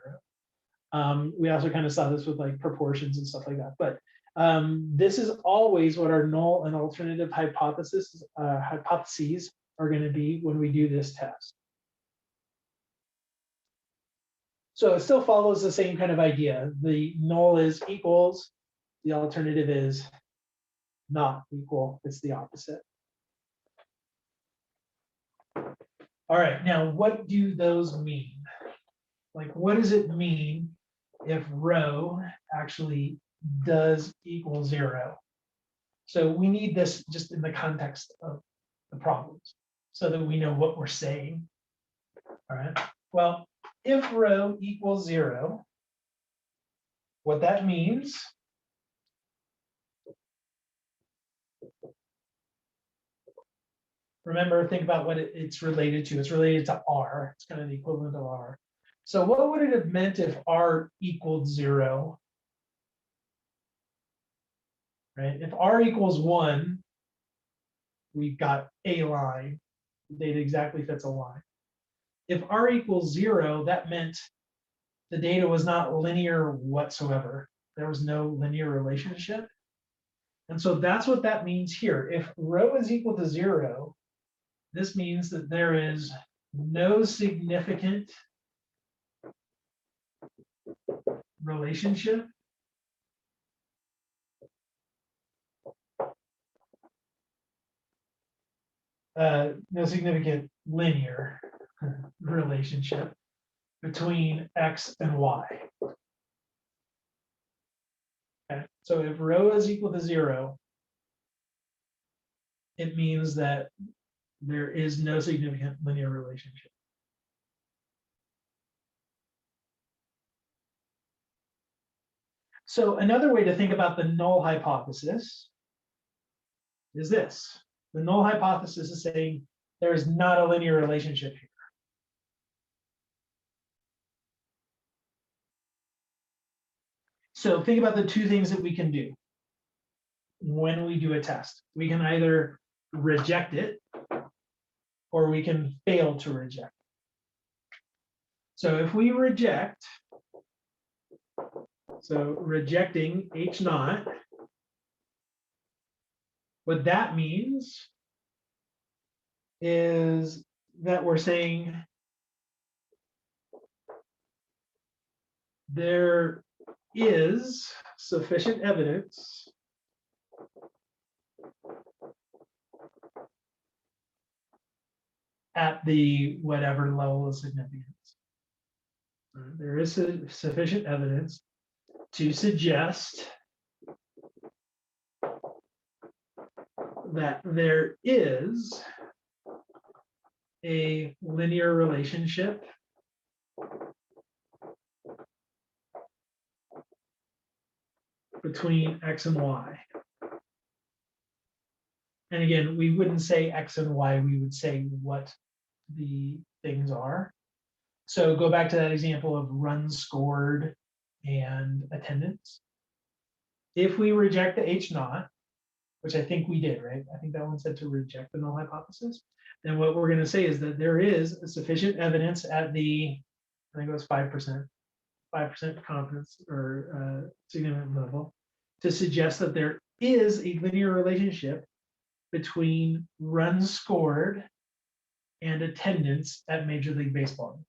We also kind of saw this with like proportions and stuff like that. But this is always what our null and alternative hypotheses are going to be when we do this test. So it still follows the same kind of idea. The null is equals, the alternative is not equal. It's the opposite. All right, now what do those mean? Like, what does it mean if rho actually does equal 0? So we need this just in the context of the problems so that we know what we're saying. All right. Well, if rho equals 0, what that means remember, think about what it's related to. It's related to R. It's kind of the equivalent of R. So what would it have meant if R equaled 0? Right? If R equals 1, we've got a line. The data exactly fits a line. If R equals 0, that meant the data was not linear whatsoever. There was no linear relationship. And so that's what that means here. If rho is equal to 0, this means that there is no significant relationship no significant linear relationship between X and Y. Okay, so if rho is equal to 0, it means that there is no significant linear relationship. So another way to think about the null hypothesis is this. The null hypothesis is saying there is not a linear relationship here. So think about the two things that we can do when we do a test. We can either reject it or we can fail to reject. So if we reject, so rejecting H naught, what that means is that we're saying there is sufficient evidence at the whatever level of significance. There is sufficient evidence to suggest that there is a linear relationship between X and Y. And again, we wouldn't say X and Y, we would say what the things are. So go back to that example of runs scored and attendance. If we reject the H naught, which I think we did, right? I think that one said to reject the null hypothesis. Then what we're going to say is that there is sufficient evidence at the, I think it was 5% confidence or significant level to suggest that there is a linear relationship between runs scored and attendance at Major League Baseball games.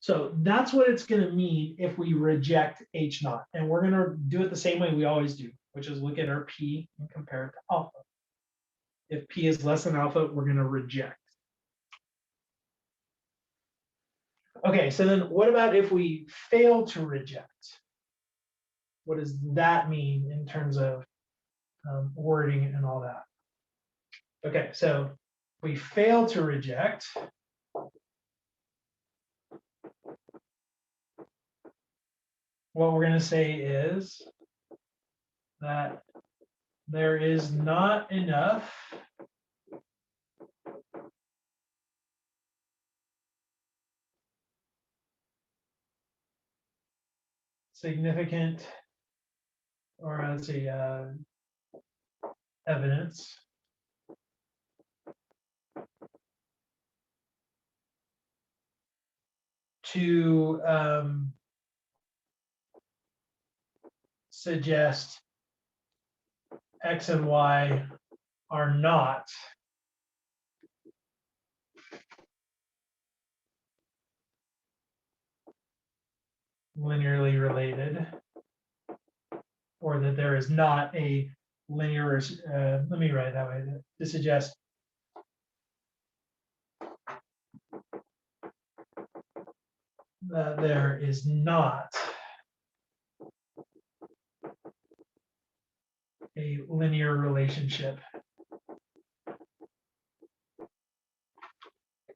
So that's what it's going to mean if we reject H naught. And we're going to do it the same way we always do, which is look at our P and compare it to alpha. If P is less than alpha, we're going to reject. Okay, so then what about if we fail to reject? What does that mean in terms of wording and all that? Okay, so if we fail to reject, what we're going to say is that there is not enough significant, or let's see, evidence to suggest X and Y are not linearly related, or that there is not a linear, let me write it that way, to suggest that there is not a linear relationship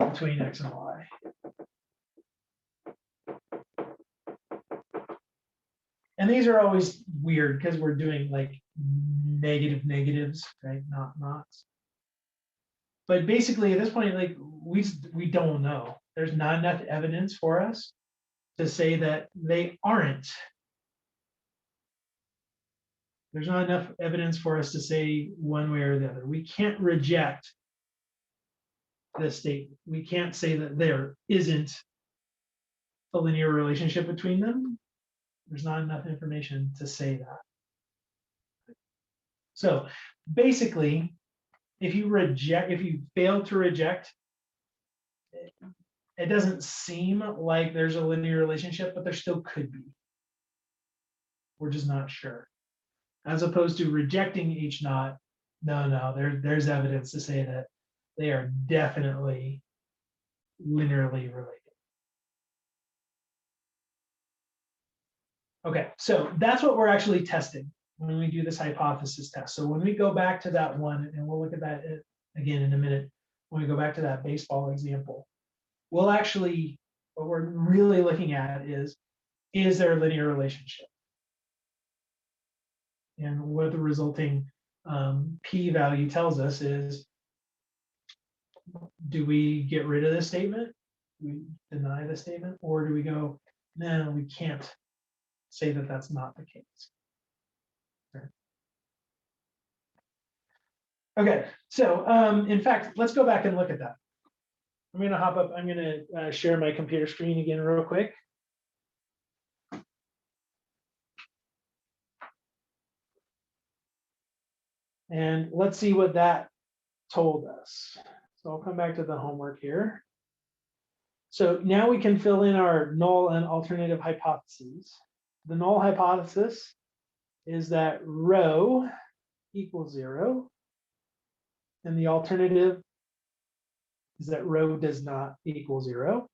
between X and Y. And these are always weird because we're doing like negative negatives, right? Not knots. But basically at this point, like we don't know. There's not enough evidence for us to say that they aren't. There's not enough evidence for us to say one way or the other. We can't reject this statement. We can't say that there isn't a linear relationship between them. There's not enough information to say that. So basically, if you fail to reject, it doesn't seem like there's a linear relationship, but there still could be. We're just not sure. As opposed to rejecting H naught, no, there's evidence to say that they are definitely linearly related. Okay, so that's what we're actually testing when we do this hypothesis test. So when we go back to that one, and we'll look at that again in a minute, when we go back to that baseball example, we'll actually, what we're really looking at is there a linear relationship? And what the resulting p-value tells us is, do we get rid of this statement? Do we deny the statement? Or do we go, no, we can't say that that's not the case? Okay, so in fact, let's go back and look at that. I'm going to hop up. I'm going to share my computer screen again real quick. And let's see what that told us. So I'll come back to the homework here. So now we can fill in our null and alternative hypotheses. The null hypothesis is that rho equals 0. And the alternative is that rho does not equal 0.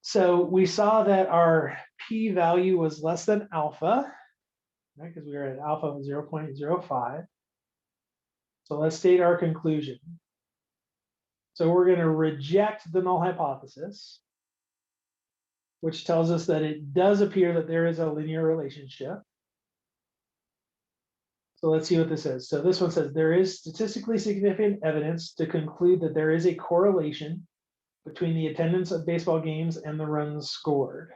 So we saw that our p-value was less than alpha, right? Because we were at alpha of 0.05. So let's state our conclusion. So we're going to reject the null hypothesis, which tells us that it does appear that there is a linear relationship. So let's see what this is. So this one says there is statistically significant evidence to conclude that there is a correlation between the attendance of baseball games and the runs scored.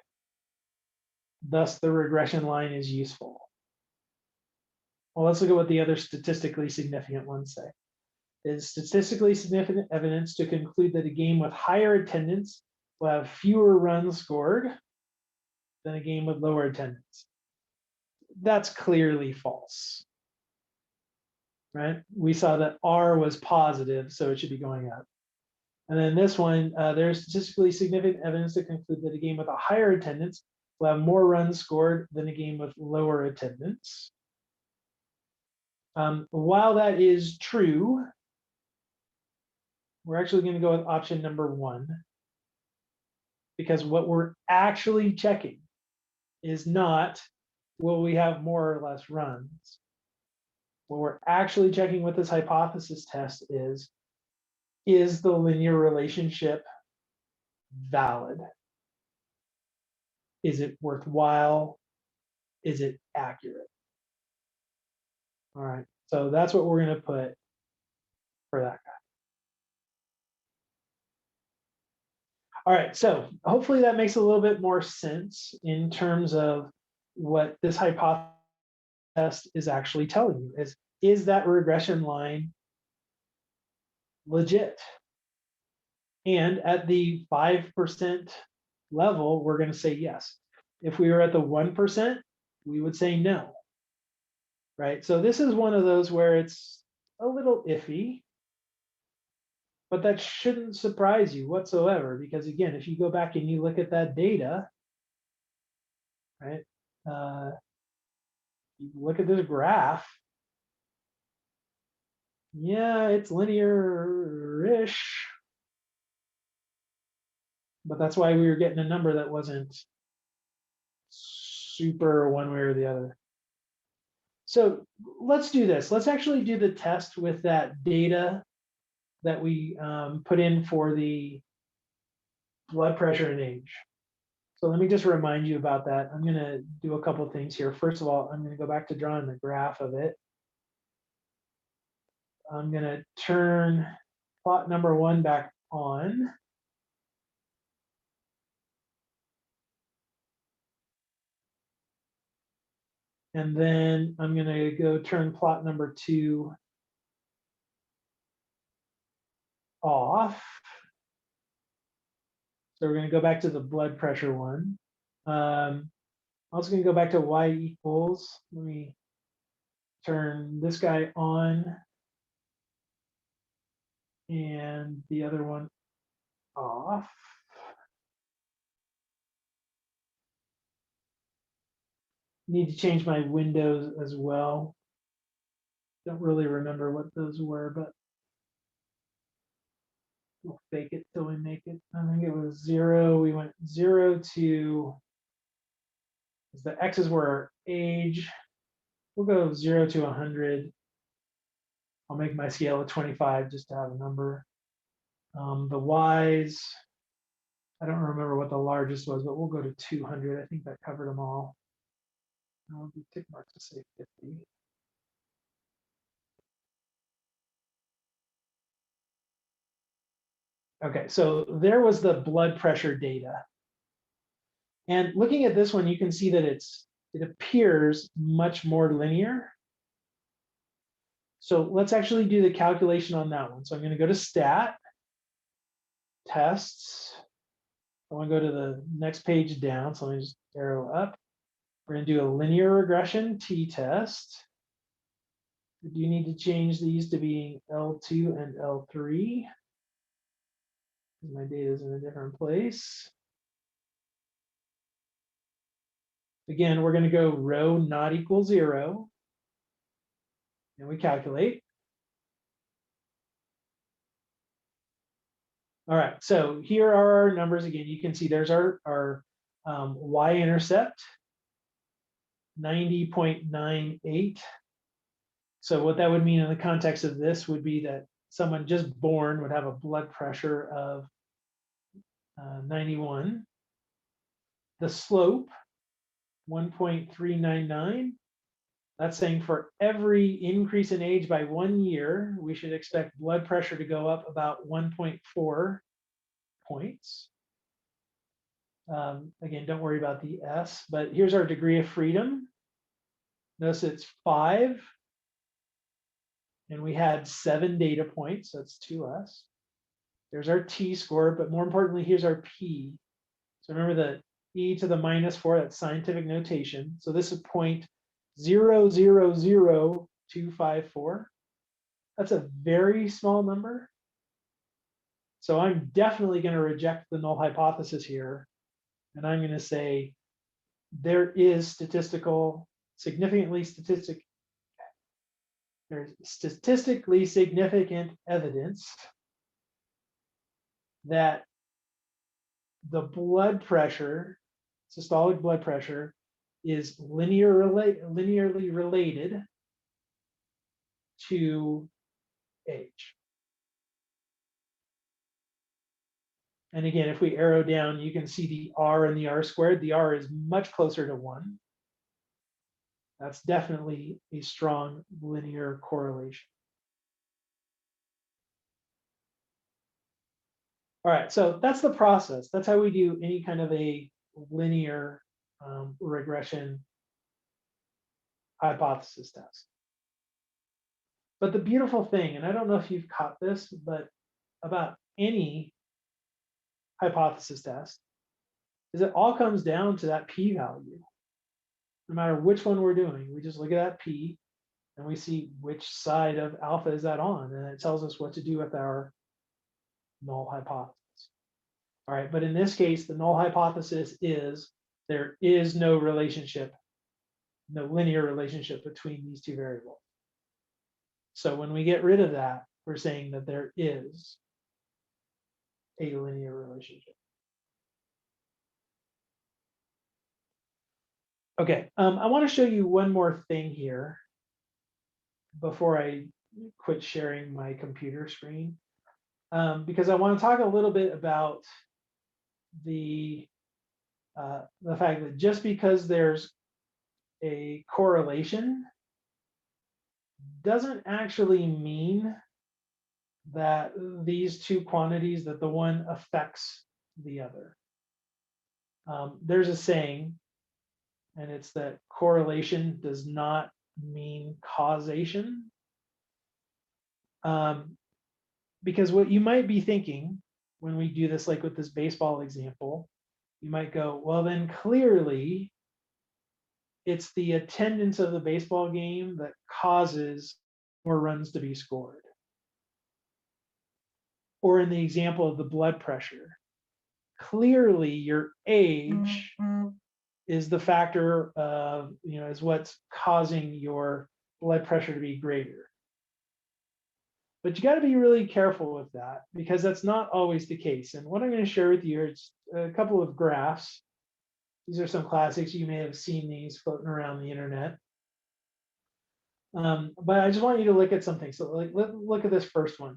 Thus, the regression line is useful. Well, let's look at what the other statistically significant ones say. Is statistically significant evidence to conclude that a game with higher attendance will have fewer runs scored than a game with lower attendance. That's clearly false, right? We saw that R was positive, so it should be going up. And then this one, there's statistically significant evidence to conclude that a game with a higher attendance will have more runs scored than a game with lower attendance. While that is true, we're actually going to go with option number 1, because what we're actually checking is not, will we have more or less runs? What we're actually checking with this hypothesis test is the linear relationship valid? Is it worthwhile? Is it accurate? All right, so that's what we're going to put for that guy. All right, so hopefully that makes a little bit more sense in terms of what this hypothesis test is actually telling you. Is that regression line legit? And at the 5% level, we're going to say yes. If we were at the 1%, we would say no. Right? So this is one of those where it's a little iffy, but that shouldn't surprise you whatsoever, because again, if you go back and you look at that data, right? You look at this graph, yeah, it's linear-ish, but that's why we were getting a number that wasn't super one way or the other. So let's do this. Let's actually do the test with that data that we put in for the blood pressure and age. So let me just remind you about that. I'm going to do a couple of things here. First of all, I'm going to go back to drawing the graph of it. I'm going to turn plot number 1 back on. And then I'm going to go turn plot number 2 off. So we're going to go back to the blood pressure one. I'm also going to go back to y equals. Let me turn this guy on and the other one off. Need to change my windows as well. Don't really remember what those were, but we'll fake it till we make it. I think it was 0. We went 0 to, because the x's were our age. We'll go 0 to 100. I'll make my scale a 25 just to have a number. The y's, I don't remember what the largest was, but we'll go to 200. I think that covered them all. I'll do tick marks to say 50. Okay, so there was the blood pressure data. And looking at this one, you can see that it appears much more linear. So let's actually do the calculation on that one. So I'm going to go to stat, tests. I want to go to the next page down. So let me just arrow up. We're going to do a linear regression t test. Do you need to change these to being L2 and L3? My data is in a different place. Again, we're going to go row not equal 0. And we calculate. All right, so here are our numbers again. You can see there's our y-intercept, 90.98. So what that would mean in the context of this would be that someone just born would have a blood pressure of 91. The slope, 1.399. That's saying for every increase in age by 1 year, we should expect blood pressure to go up about 1.4 points. Again, don't worry about the S, but here's our degree of freedom. Notice it's 5, and we had 7 data points, so that's 2S. There's our t-score, but more importantly, here's our p. So remember the e to the -4, that's scientific notation. So this is 0.000254. That's a very small number. So I'm definitely going to reject the null hypothesis here. And I'm going to say there is there's statistically significant evidence that the blood pressure, systolic blood pressure, is linearly related to age. And again, if we arrow down, you can see the R and the R squared. The R is much closer to 1. That's definitely a strong linear correlation. All right, so that's the process. That's how we do any kind of a linear regression hypothesis test. But the beautiful thing, and I don't know if you've caught this, but about any hypothesis test, is it all comes down to that p-value. No matter which one we're doing, we just look at that p and we see which side of alpha is that on, and it tells us what to do with our null hypothesis. All right, but in this case, the null hypothesis is there is no relationship, no linear relationship between these two variables. So when we get rid of that, we're saying that there is a linear relationship. Okay, I want to show you one more thing here before I quit sharing my computer screen, because I want to talk a little bit about the fact that just because there's a correlation doesn't actually mean that these two quantities, that the one affects the other. There's a saying, and it's that correlation does not mean causation. Because what you might be thinking when we do this, like with this baseball example, you might go, well, then clearly it's the attendance of the baseball game that causes more runs to be scored. Or in the example of the blood pressure, clearly your age is the factor of, is what's causing your blood pressure to be greater. But you got to be really careful with that because that's not always the case. And what I'm going to share with you is a couple of graphs. These are some classics. You may have seen these floating around the internet. But I just want you to look at something. So like, look at this first one.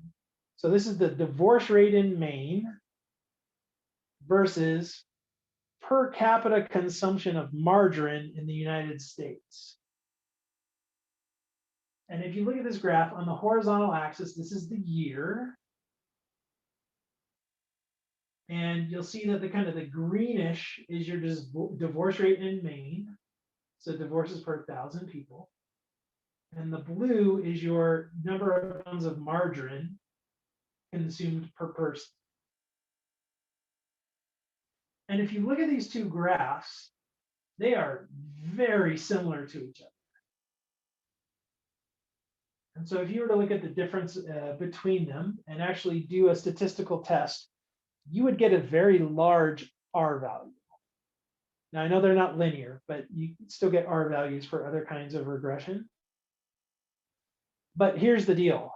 So this is the divorce rate in Maine versus per capita consumption of margarine in the United States. And if you look at this graph on the horizontal axis, this is the year. And you'll see that the kind of the greenish is your divorce rate in Maine. So divorces per 1,000 people. And the blue is your number of pounds of margarine consumed per person. And if you look at these two graphs, they are very similar to each other. And so if you were to look at the difference between them and actually do a statistical test, you would get a very large R value. Now, I know they're not linear, but you still get R values for other kinds of regression. But here's the deal.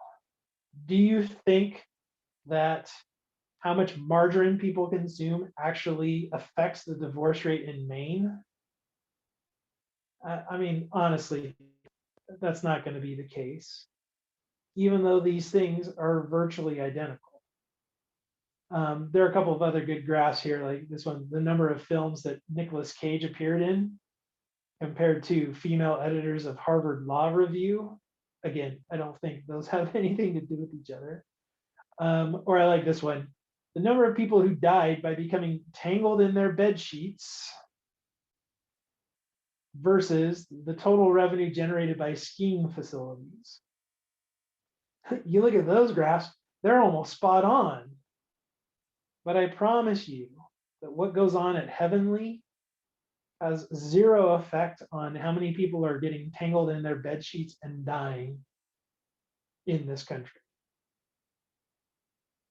Do you think that how much margarine people consume actually affects the divorce rate in Maine? I mean, honestly, that's not going to be the case, even though these things are virtually identical. There are a couple of other good graphs here, like this one, the number of films that Nicolas Cage appeared in compared to female editors of Harvard Law Review. Again, I don't think those have anything to do with each other. Or I like this one, the number of people who died by becoming tangled in their bed sheets versus the total revenue generated by skiing facilities. You look at those graphs, they're almost spot on. But I promise you that what goes on at Heavenly has zero effect on how many people are getting tangled in their bed sheets and dying in this country,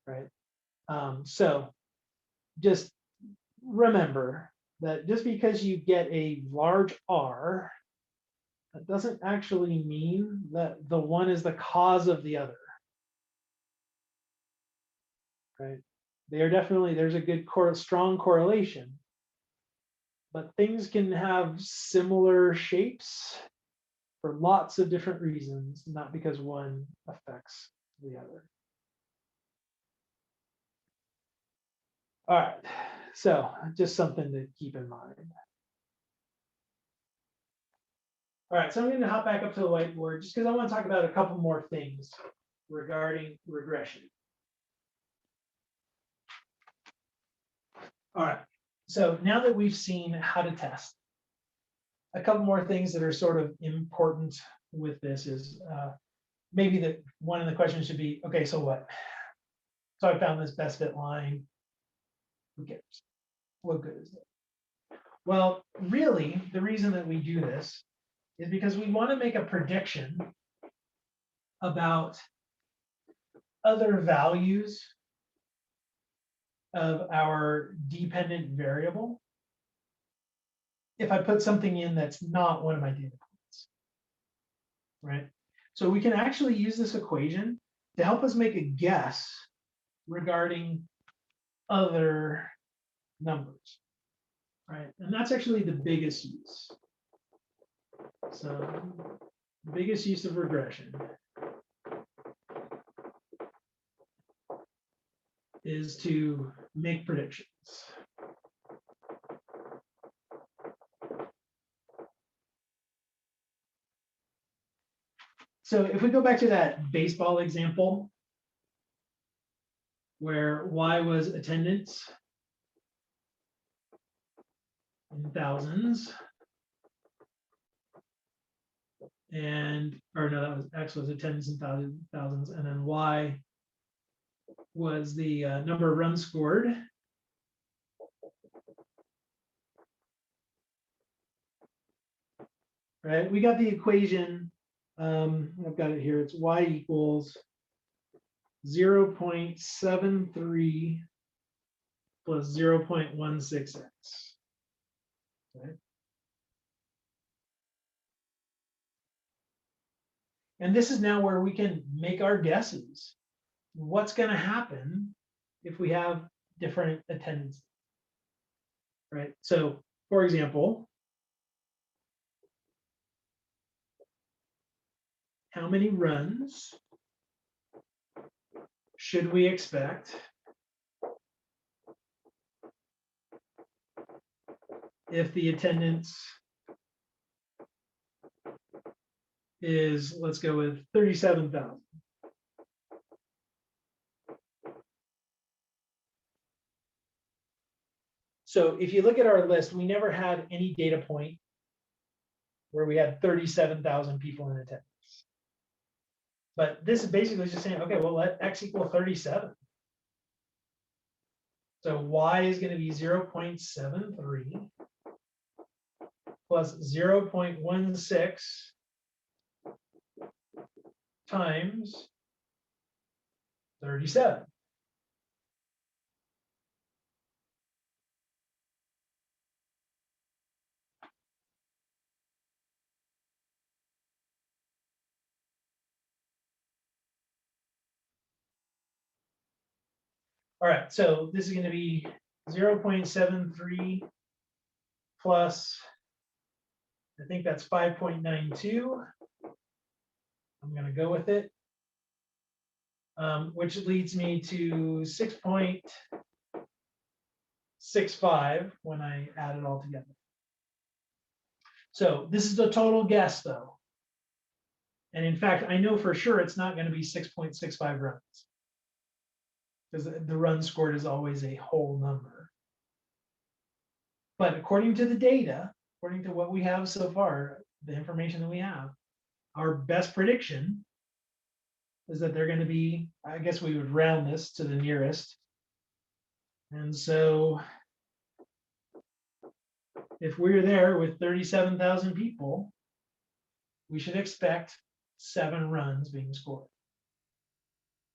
right? So just remember that just because you get a large R, that doesn't actually mean that the one is the cause of the other, right? They are definitely, there's a good strong correlation, but things can have similar shapes for lots of different reasons, not because one affects the other. All right, so just something to keep in mind. All right, so I'm going to hop back up to the whiteboard just because I want to talk about a couple more things regarding regression. All right, so now that we've seen how to test, a couple more things that are sort of important with this is maybe that one of the questions should be, okay, so what? So I found this best fit line. Who cares? What good is it? Well, really, the reason that we do this is because we want to make a prediction about other values of our dependent variable if I put something in that's not one of my data points, right? So we can actually use this equation to help us make a guess regarding other numbers, right? And that's actually the biggest use. So the biggest use of regression is to make predictions. So if we go back to that baseball example, where Y was attendance in thousands, and, or no, that was X was attendance in thousands, and then Y was the number of runs scored. Right, we got the equation, I've got it here, it's Y equals 0.73 plus 0.16x, right? And this is now where we can make our guesses. What's going to happen if we have different attendance, right? So, for example, how many runs should we expect if the attendance is, let's go with 37,000. So if you look at our list, we never had any data point where we had 37,000 people in attendance. But this is basically just saying, okay, well, let x equal 37. So y is going to be 0.73 plus 0.16 times 37. All right, so this is going to be 0.73 plus, I think that's 5.92. I'm going to go with it, which leads me to 6.65 when I add it all together. So this is the total guess, though. And in fact, I know for sure it's not going to be 6.65 runs, because the run scored is always a whole number. But according to the data, according to what we have so far, the information that we have, our best prediction is that they're going to be, I guess we would round this to the nearest. And so if we're there with 37,000 people, we should expect 7 runs being scored.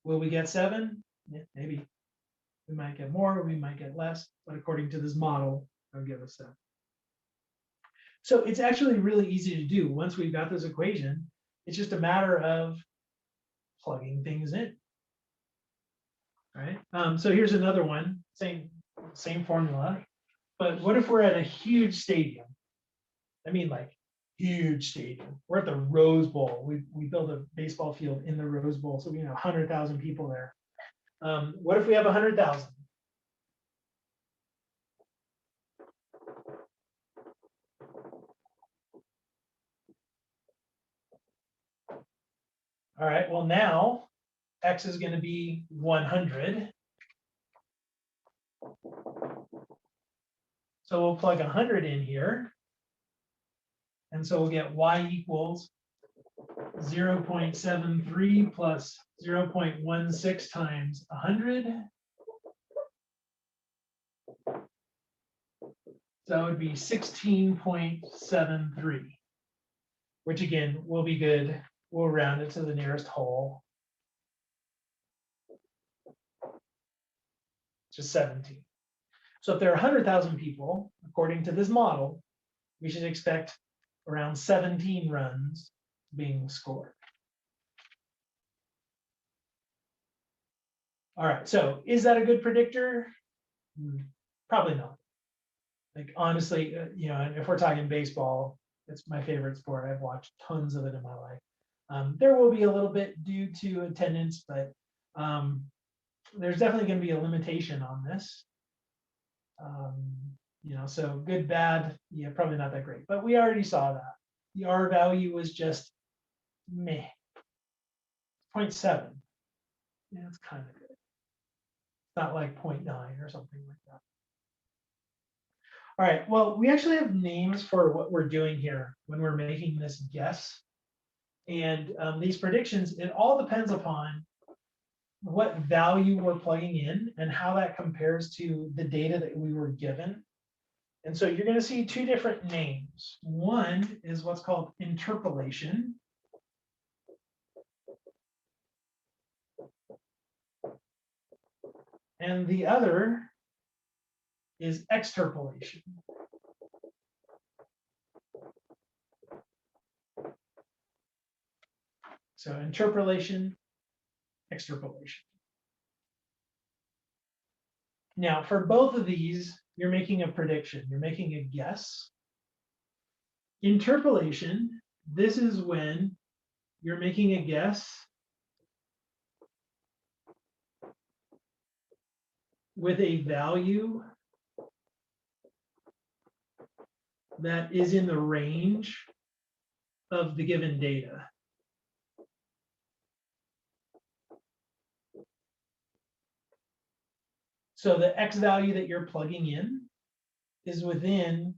Will we get 7? Yeah, maybe. We might get more, we might get less, but according to this model, it'll give us 7. So it's actually really easy to do. Once we've got this equation, it's just a matter of plugging things in. Right? So here's another one, same formula. But what if we're at a huge stadium? I mean, like huge stadium. We're at the Rose Bowl. We build a baseball field in the Rose Bowl, so we have 100,000 people there. What if we have 100,000? All right. Well, now x is going to be 100. So we'll plug 100 in here. And so we'll get y equals 0.73 plus 0.16 times 100. So that would be 16.73, which again will be good. We'll round it to the nearest whole, which is 17. So if there are 100,000 people, according to this model, we should expect around 17 runs being scored. All right, so is that a good predictor? Probably not. Like honestly, if we're talking baseball, it's my favorite sport. I've watched tons of it in my life. There will be a little bit due to attendance, but there's definitely going to be a limitation on this. So good, bad, yeah, probably not that great. But we already saw that. The R value was just meh. 0.7. Yeah, it's kind of good. It's not like 0.9 or something like that. All right, well, we actually have names for what we're doing here when we're making this guess. And these predictions, it all depends upon what value we're plugging in and how that compares to the data that we were given. And so you're going to see 2 different names. One is what's called interpolation. And the other is extrapolation. So interpolation, extrapolation. Now, for both of these, you're making a prediction. You're making a guess. Interpolation, this is when you're making a guess with a value that is in the range of the given data. So the X value that you're plugging in is within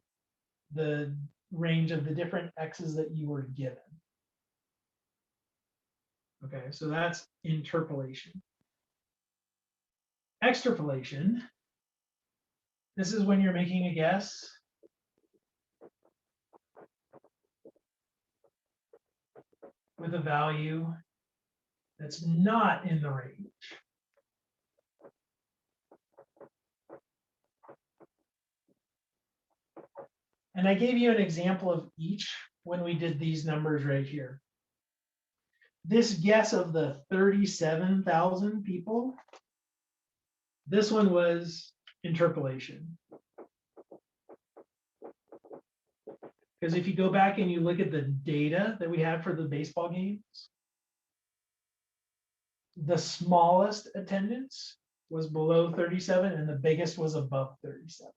the range of the different X's that you were given. Okay, so that's interpolation. Extrapolation, this is when you're making a guess with a value that's not in the range. And I gave you an example of each when we did these numbers right here. This guess of the 37,000 people, this one was interpolation. Because if you go back and you look at the data that we had for the baseball games, the smallest attendance was below 37 and the biggest was above 37.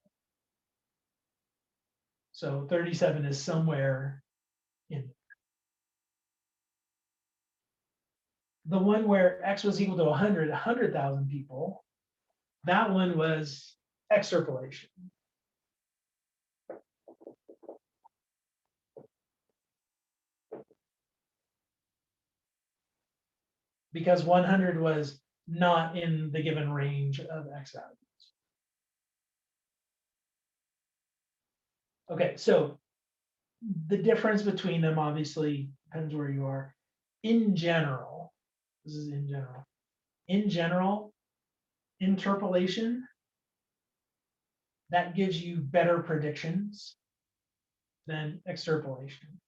So 37 is somewhere in there. The one where X was equal to 100,000 people, that one was extrapolation. Because 100 was not in the given range of X values. Okay, so the difference between them obviously depends where you are. In general, this is in general. In general, interpolation, that gives you better predictions than extrapolation.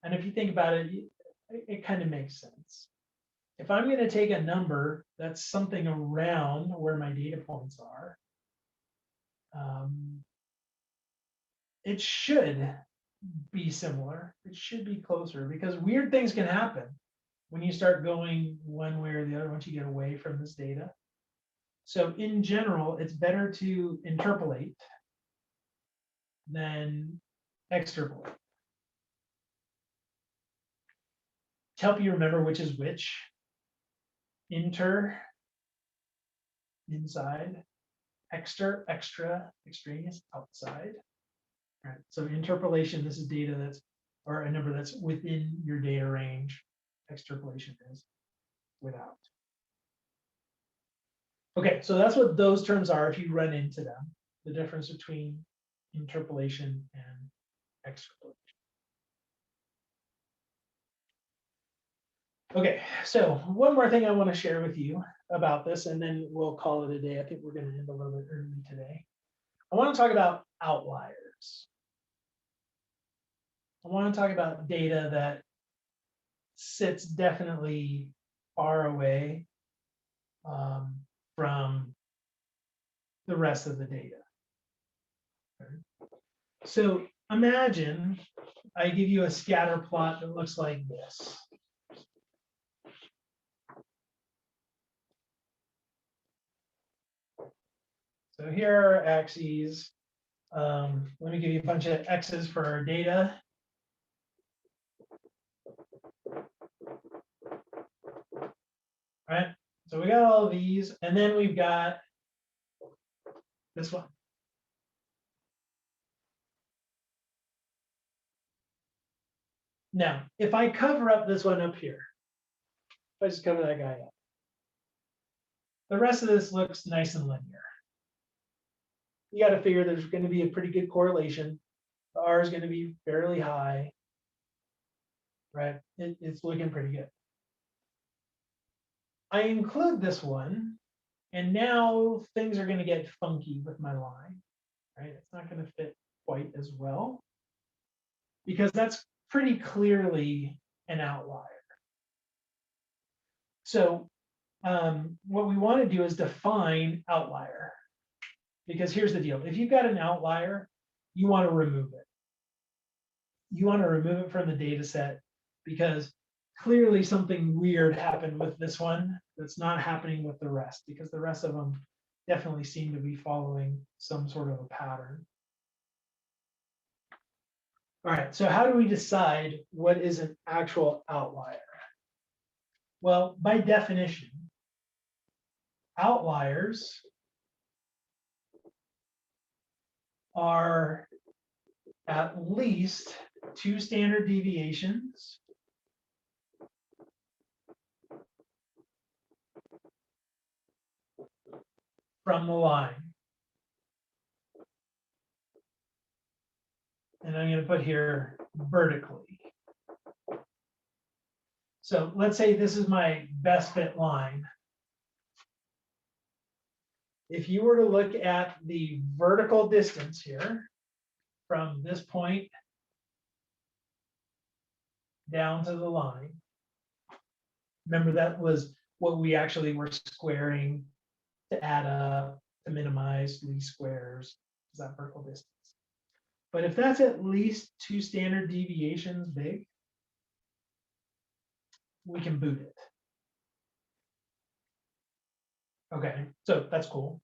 And if you think about it, it kind of makes sense. If I'm going to take a number that's something around where my data points are, it should be similar. It should be closer because weird things can happen when you start going one way or the other once you get away from this data. So in general, it's better to interpolate than extrapolate. To help you remember which is which, inter, inside, extra, extraneous, outside. All right, so interpolation, this is data that's, or a number that's within your data range. Extrapolation is without. Okay, so that's what those terms are if you run into them, the difference between interpolation and extrapolation. Okay, so one more thing I want to share with you about this, and then we'll call it a day. I think we're going to end a little bit early today. I want to talk about outliers. I want to talk about data that sits definitely far away from the rest of the data. Okay. So imagine I give you a scatter plot that looks like this. So here are our axes. Let me give you a bunch of X's for our data. All right, so we got all of these, and then we've got this one. Now, if I cover up this one up here, if I just cover that guy up, the rest of this looks nice and linear. You got to figure there's going to be a pretty good correlation. The R is going to be fairly high, right? It's looking pretty good. I include this one, and now things are going to get funky with my line, right? It's not going to fit quite as well because that's pretty clearly an outlier. So what we want to do is define outlier. Because here's the deal. If you've got an outlier, you want to remove it. You want to remove it from the data set because clearly something weird happened with this one that's not happening with the rest, because the rest of them definitely seem to be following some sort of a pattern. All right, so how do we decide what is an actual outlier? Well, by definition, outliers are at least 2 standard deviations from the line. And I'm going to put here vertically. So let's say this is my best fit line. If you were to look at the vertical distance here from this point down to the line, remember that was what we actually were squaring to add up, to minimize least squares, is that vertical distance. But if that's at least 2 standard deviations big, we can boot it. Okay, so that's cool.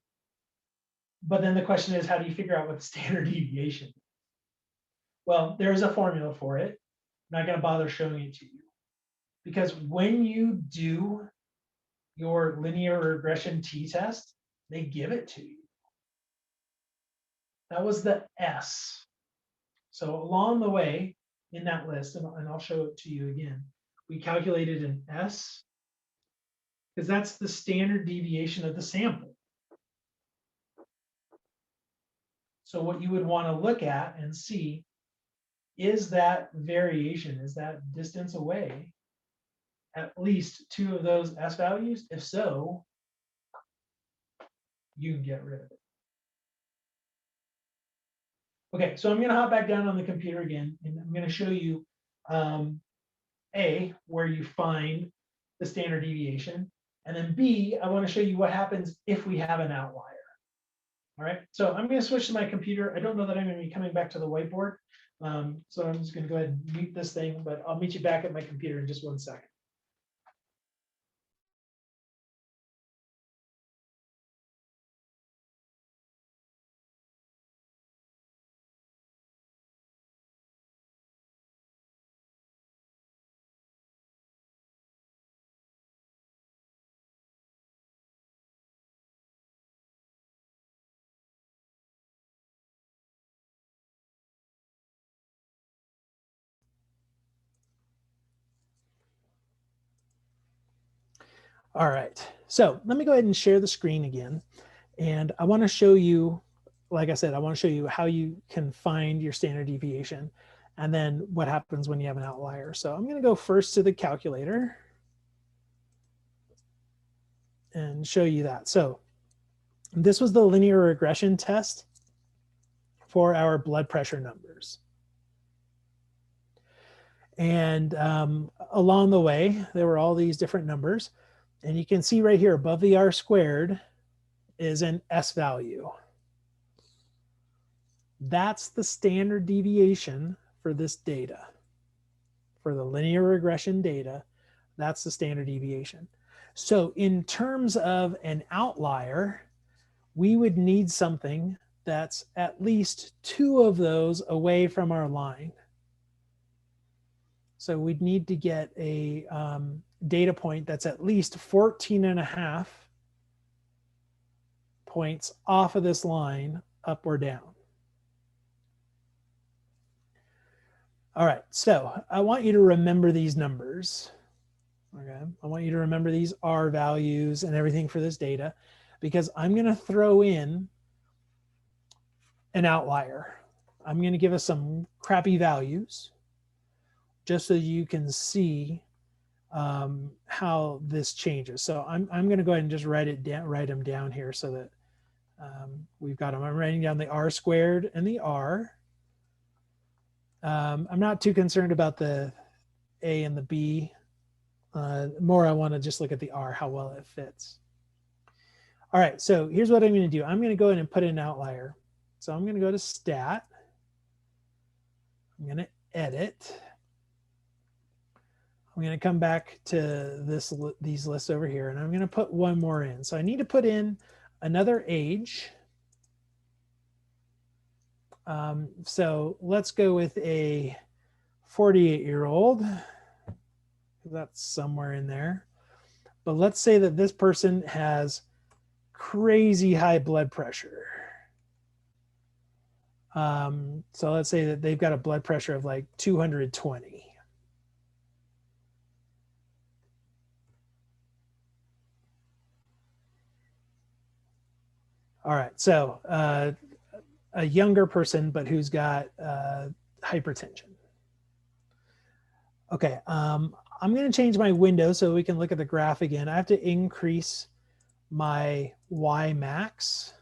But then the question is, how do you figure out what the standard deviation is? Well, there's a formula for it. I'm not going to bother showing it to you. Because when you do your linear regression t-test, they give it to you. That was the S. So along the way in that list, and I'll show it to you again, we calculated an S, because that's the standard deviation of the sample. So what you would want to look at and see, is that variation, is that distance away at least 2 of those S values? If so, you can get rid of it. Okay, so I'm going to hop back down on the computer again, and I'm going to show you A, where you find the standard deviation, and then B, I want to show you what happens if we have an outlier. All right, so I'm going to switch to my computer. I don't know that I'm going to be coming back to the whiteboard, so I'm just going to go ahead and mute this thing, but I'll meet you back at my computer in just 1 second. All right, so let me go ahead and share the screen again. And I want to show you, like I said, I want to show you how you can find your standard deviation and then what happens when you have an outlier. So I'm going to go first to the calculator and show you that. So this was the linear regression test for our blood pressure numbers. And along the way, there were all these different numbers. And you can see right here above the R squared is an S value. That's the standard deviation for this data. For the linear regression data, that's the standard deviation. So in terms of an outlier, we would need something that's at least 2 of those away from our line. So we'd need to get a data point that's at least 14.5 points off of this line, up or down. All right, so I want you to remember these numbers. Okay, I want you to remember these R values and everything for this data, because I'm going to throw in an outlier. I'm going to give us some crappy values just so you can see how this changes. So I'm going to go ahead and just write them down here so that we've got them. I'm writing down the R squared and the R. I'm not too concerned about the A and the B. More I want to just look at the R, how well it fits. All right, so here's what I'm going to do. I'm going to go ahead and put in an outlier. So I'm going to go to stat. I'm going to edit. I'm going to come back to these lists over here, and I'm going to put one more in. So I need to put in another age. So let's go with a 48-year-old. That's somewhere in there. But let's say that this person has crazy high blood pressure. So let's say that they've got a blood pressure of like 220. All right, so a younger person, but who's got hypertension. Okay, I'm going to change my window so we can look at the graph again. I have to increase my Y max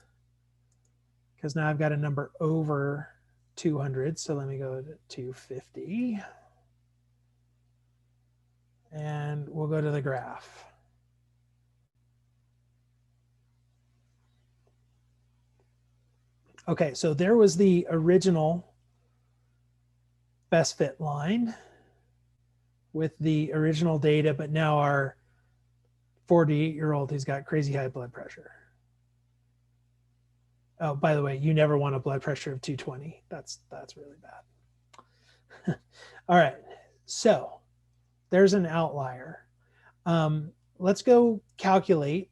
because now I've got a number over 200. So let me go to 250. And we'll go to the graph. Okay, so there was the original best fit line with the original data, but now our 48-year-old who's got crazy high blood pressure. Oh, by the way, you never want a blood pressure of 220. That's really bad. All right, so there's an outlier. Let's go calculate.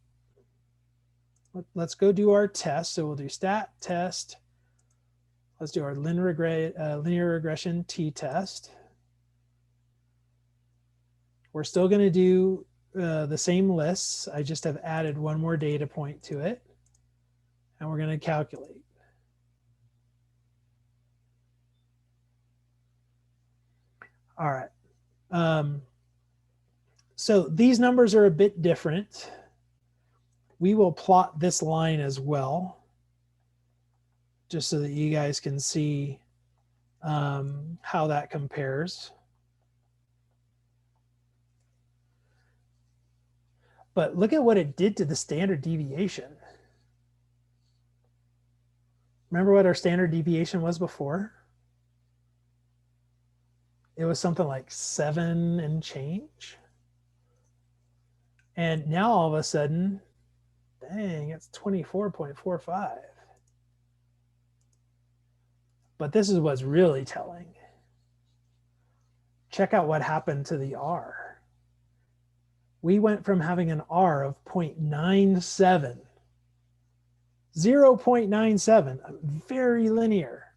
Let's go do our test. So we'll do stat test. Let's do our linear regression T test. We're still going to do the same lists. I just have added one more data point to it. And we're going to calculate. All right. So these numbers are a bit different. We will plot this line as well, just so that you guys can see how that compares. But look at what it did to the standard deviation. Remember what our standard deviation was before? It was something like 7 and change. And now all of a sudden, dang, it's 24.45. But this is what's really telling. Check out what happened to the R. We went from having an R of 0.97, 0.97, very linear,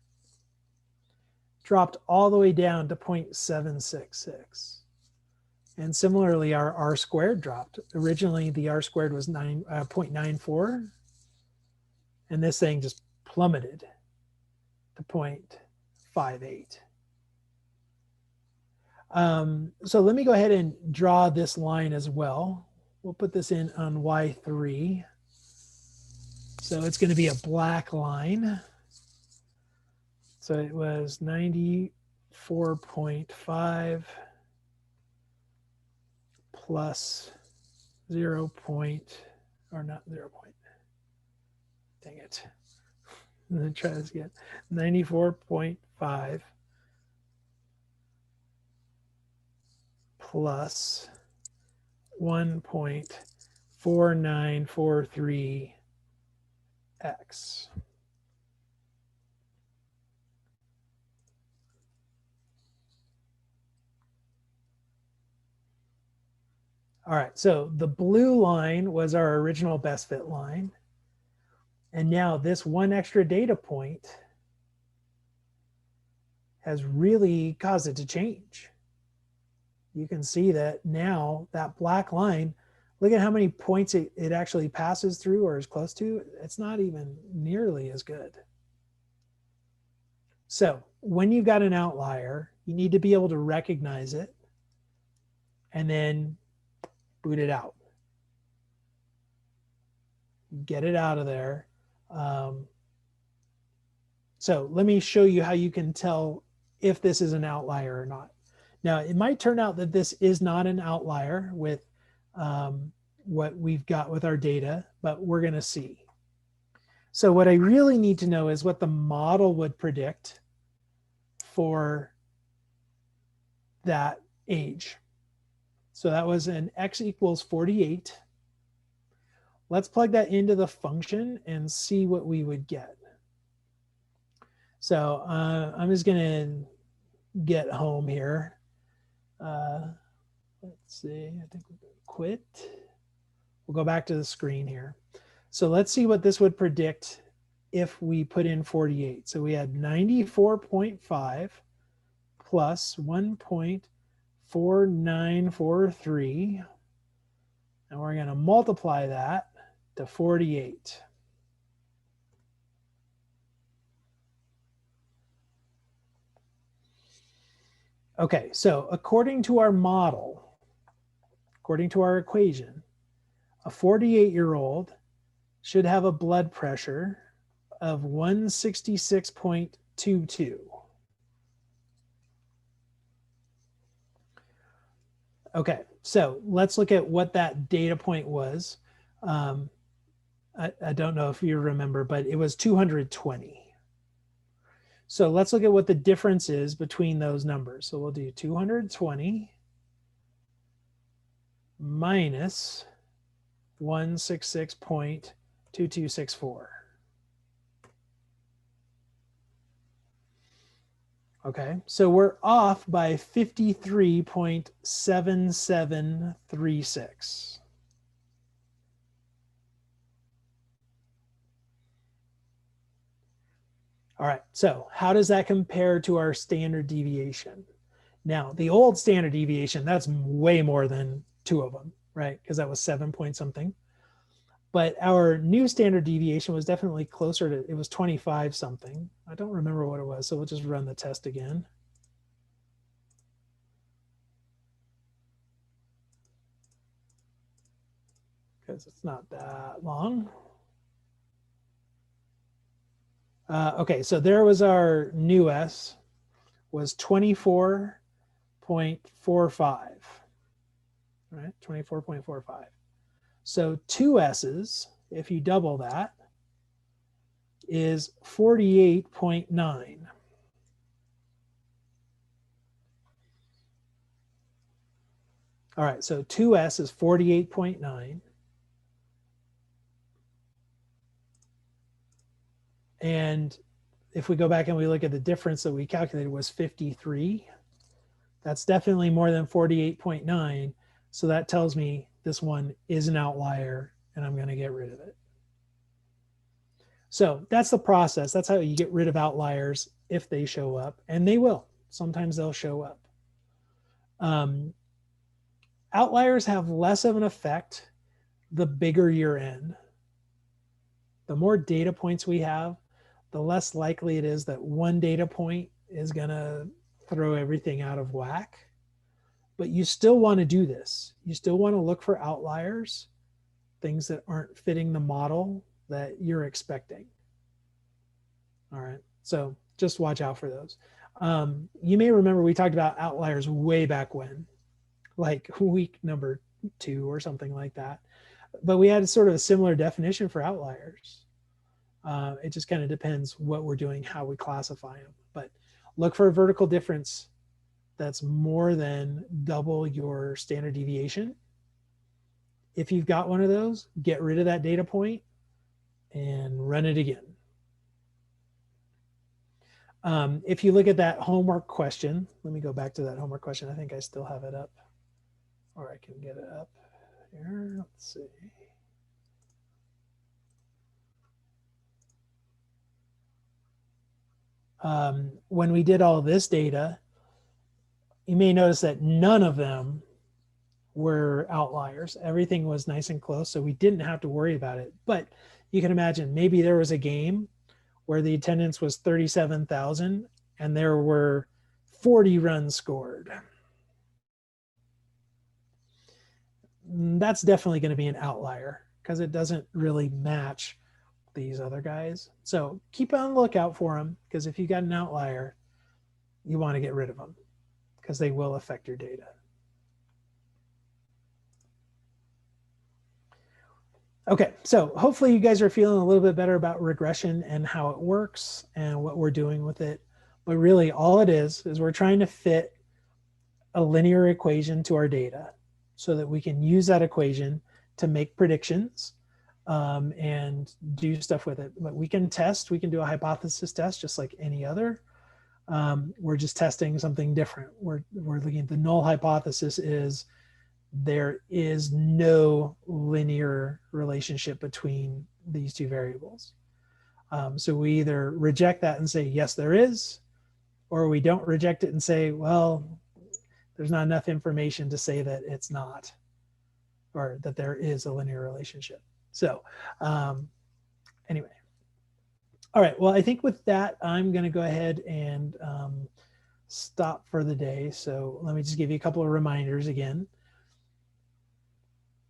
dropped all the way down to 0.766. And similarly, our R squared dropped. Originally, the R squared was 0.94, and this thing just plummeted to 0.58. So let me go ahead and draw this line as well. We'll put this in on Y3. So it's going to be a black line. So it was 94.5 plus 0. Or not 0. Dang it. I'm going to try this again. 94.5 plus 1.4943 x. All right, so the blue line was our original best fit line. And now this one extra data point has really caused it to change. You can see that now that black line, look at how many points it actually passes through or is close to. It's not even nearly as good. So when you've got an outlier, you need to be able to recognize it and then boot it out. Get it out of there. So let me show you how you can tell if this is an outlier or not. Now, it might turn out that this is not an outlier with what we've got with our data, but we're going to see. So what I really need to know is what the model would predict for that age. So that was an x equals 48. Let's plug that into the function and see what we would get. So I'm just going to get home here. Let's see, I think we're going to quit. We'll go back to the screen here. So let's see what this would predict if we put in 48. So we had 94.5 plus 1.4943. And we're going to multiply that to 48. Okay, so according to our model, according to our equation, a 48-year-old should have a blood pressure of 166.22. Okay, so let's look at what that data point was. I don't know if you remember, but it was 220. So let's look at what the difference is between those numbers. So we'll do 220 minus 166.2264. Okay, so we're off by 53.7736. All right, so how does that compare to our standard deviation? Now, the old standard deviation, that's way more than 2 of them, right? Because that was 7 point something. But our new standard deviation was definitely closer to, it was 25 something. I don't remember what it was, so we'll just run the test again. Because it's not that long. Okay, so there was our new S, was 24.45, right? 24.45. So 2 S's, if you double that, is 48.9. All right, so 2S is 48.9. And if we go back and we look at the difference that we calculated was 53, that's definitely more than 48.9. So that tells me this one is an outlier and I'm going to get rid of it. So that's the process. That's how you get rid of outliers if they show up, and they will. Sometimes they'll show up. Outliers have less of an effect the bigger your N. The more data points we have, the less likely it is that one data point is going to throw everything out of whack. But you still want to do this. You still want to look for outliers, things that aren't fitting the model that you're expecting. All right, so just watch out for those. You may remember we talked about outliers way back when, like week number 2 or something like that. But we had sort of a similar definition for outliers. It just kind of depends what we're doing, how we classify them. But look for a vertical difference that's more than double your standard deviation. If you've got one of those, get rid of that data point and run it again. If you look at that homework question, let me go back to that homework question. I think I still have it up, or I can get it up here. Let's see. When we did all this data, you may notice that none of them were outliers. Everything was nice and close, so we didn't have to worry about it. But you can imagine maybe there was a game where the attendance was 37,000 and there were 40 runs scored. That's definitely going to be an outlier because it doesn't really match these other guys. So keep on the lookout for them, because if you got an outlier, you want to get rid of them because they will affect your data. Okay, so hopefully you guys are feeling a little bit better about regression and how it works and what we're doing with it. But really all it is we're trying to fit a linear equation to our data so that we can use that equation to make predictions and do stuff with it. But we can test, we can do a hypothesis test just like any other. We're just testing something different. We're looking at the null hypothesis is there is no linear relationship between these two variables. So we either reject that and say, yes, there is, or we don't reject it and say, well, there's not enough information to say that it's not, or that there is a linear relationship. So anyway, all right, well, I think with that, I'm going to go ahead and stop for the day. So let me just give you a couple of reminders again.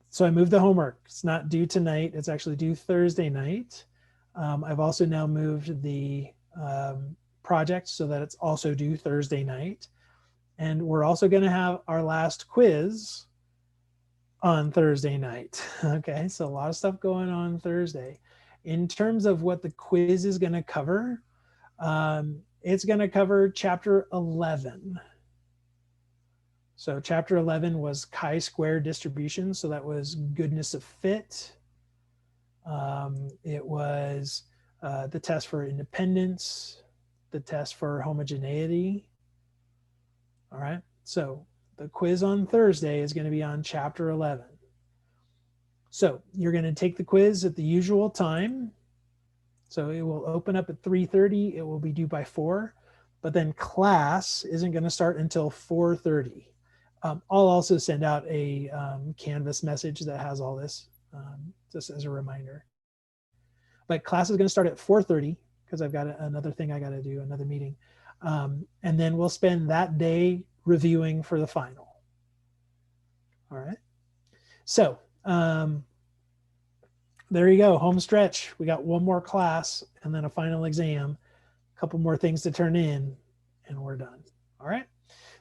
So I moved the homework. It's not due tonight. It's actually due Thursday night. I've also now moved the project so that it's also due Thursday night. And we're also going to have our last quiz on Thursday night. Okay, so a lot of stuff going on Thursday. In terms of what the quiz is going to cover, it's going to cover chapter 11. So chapter 11 was chi-square distribution. So that was goodness of fit. It was the test for independence, the test for homogeneity. All right, so the quiz on Thursday is going to be on chapter 11. So you're going to take the quiz at the usual time. So it will open up at 3:30. It will be due by 4, but then class isn't going to start until 4:30. I'll also send out a Canvas message that has all this just as a reminder. But class is going to start at 4:30 because I've got another thing I got to do, another meeting. And then we'll spend that day reviewing for the final. All right. So there you go, home stretch. We got one more class and then a final exam, a couple more things to turn in, and we're done. All right.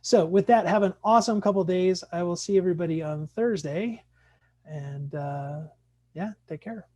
So with that, have an awesome couple of days. I will see everybody on Thursday. And yeah, take care.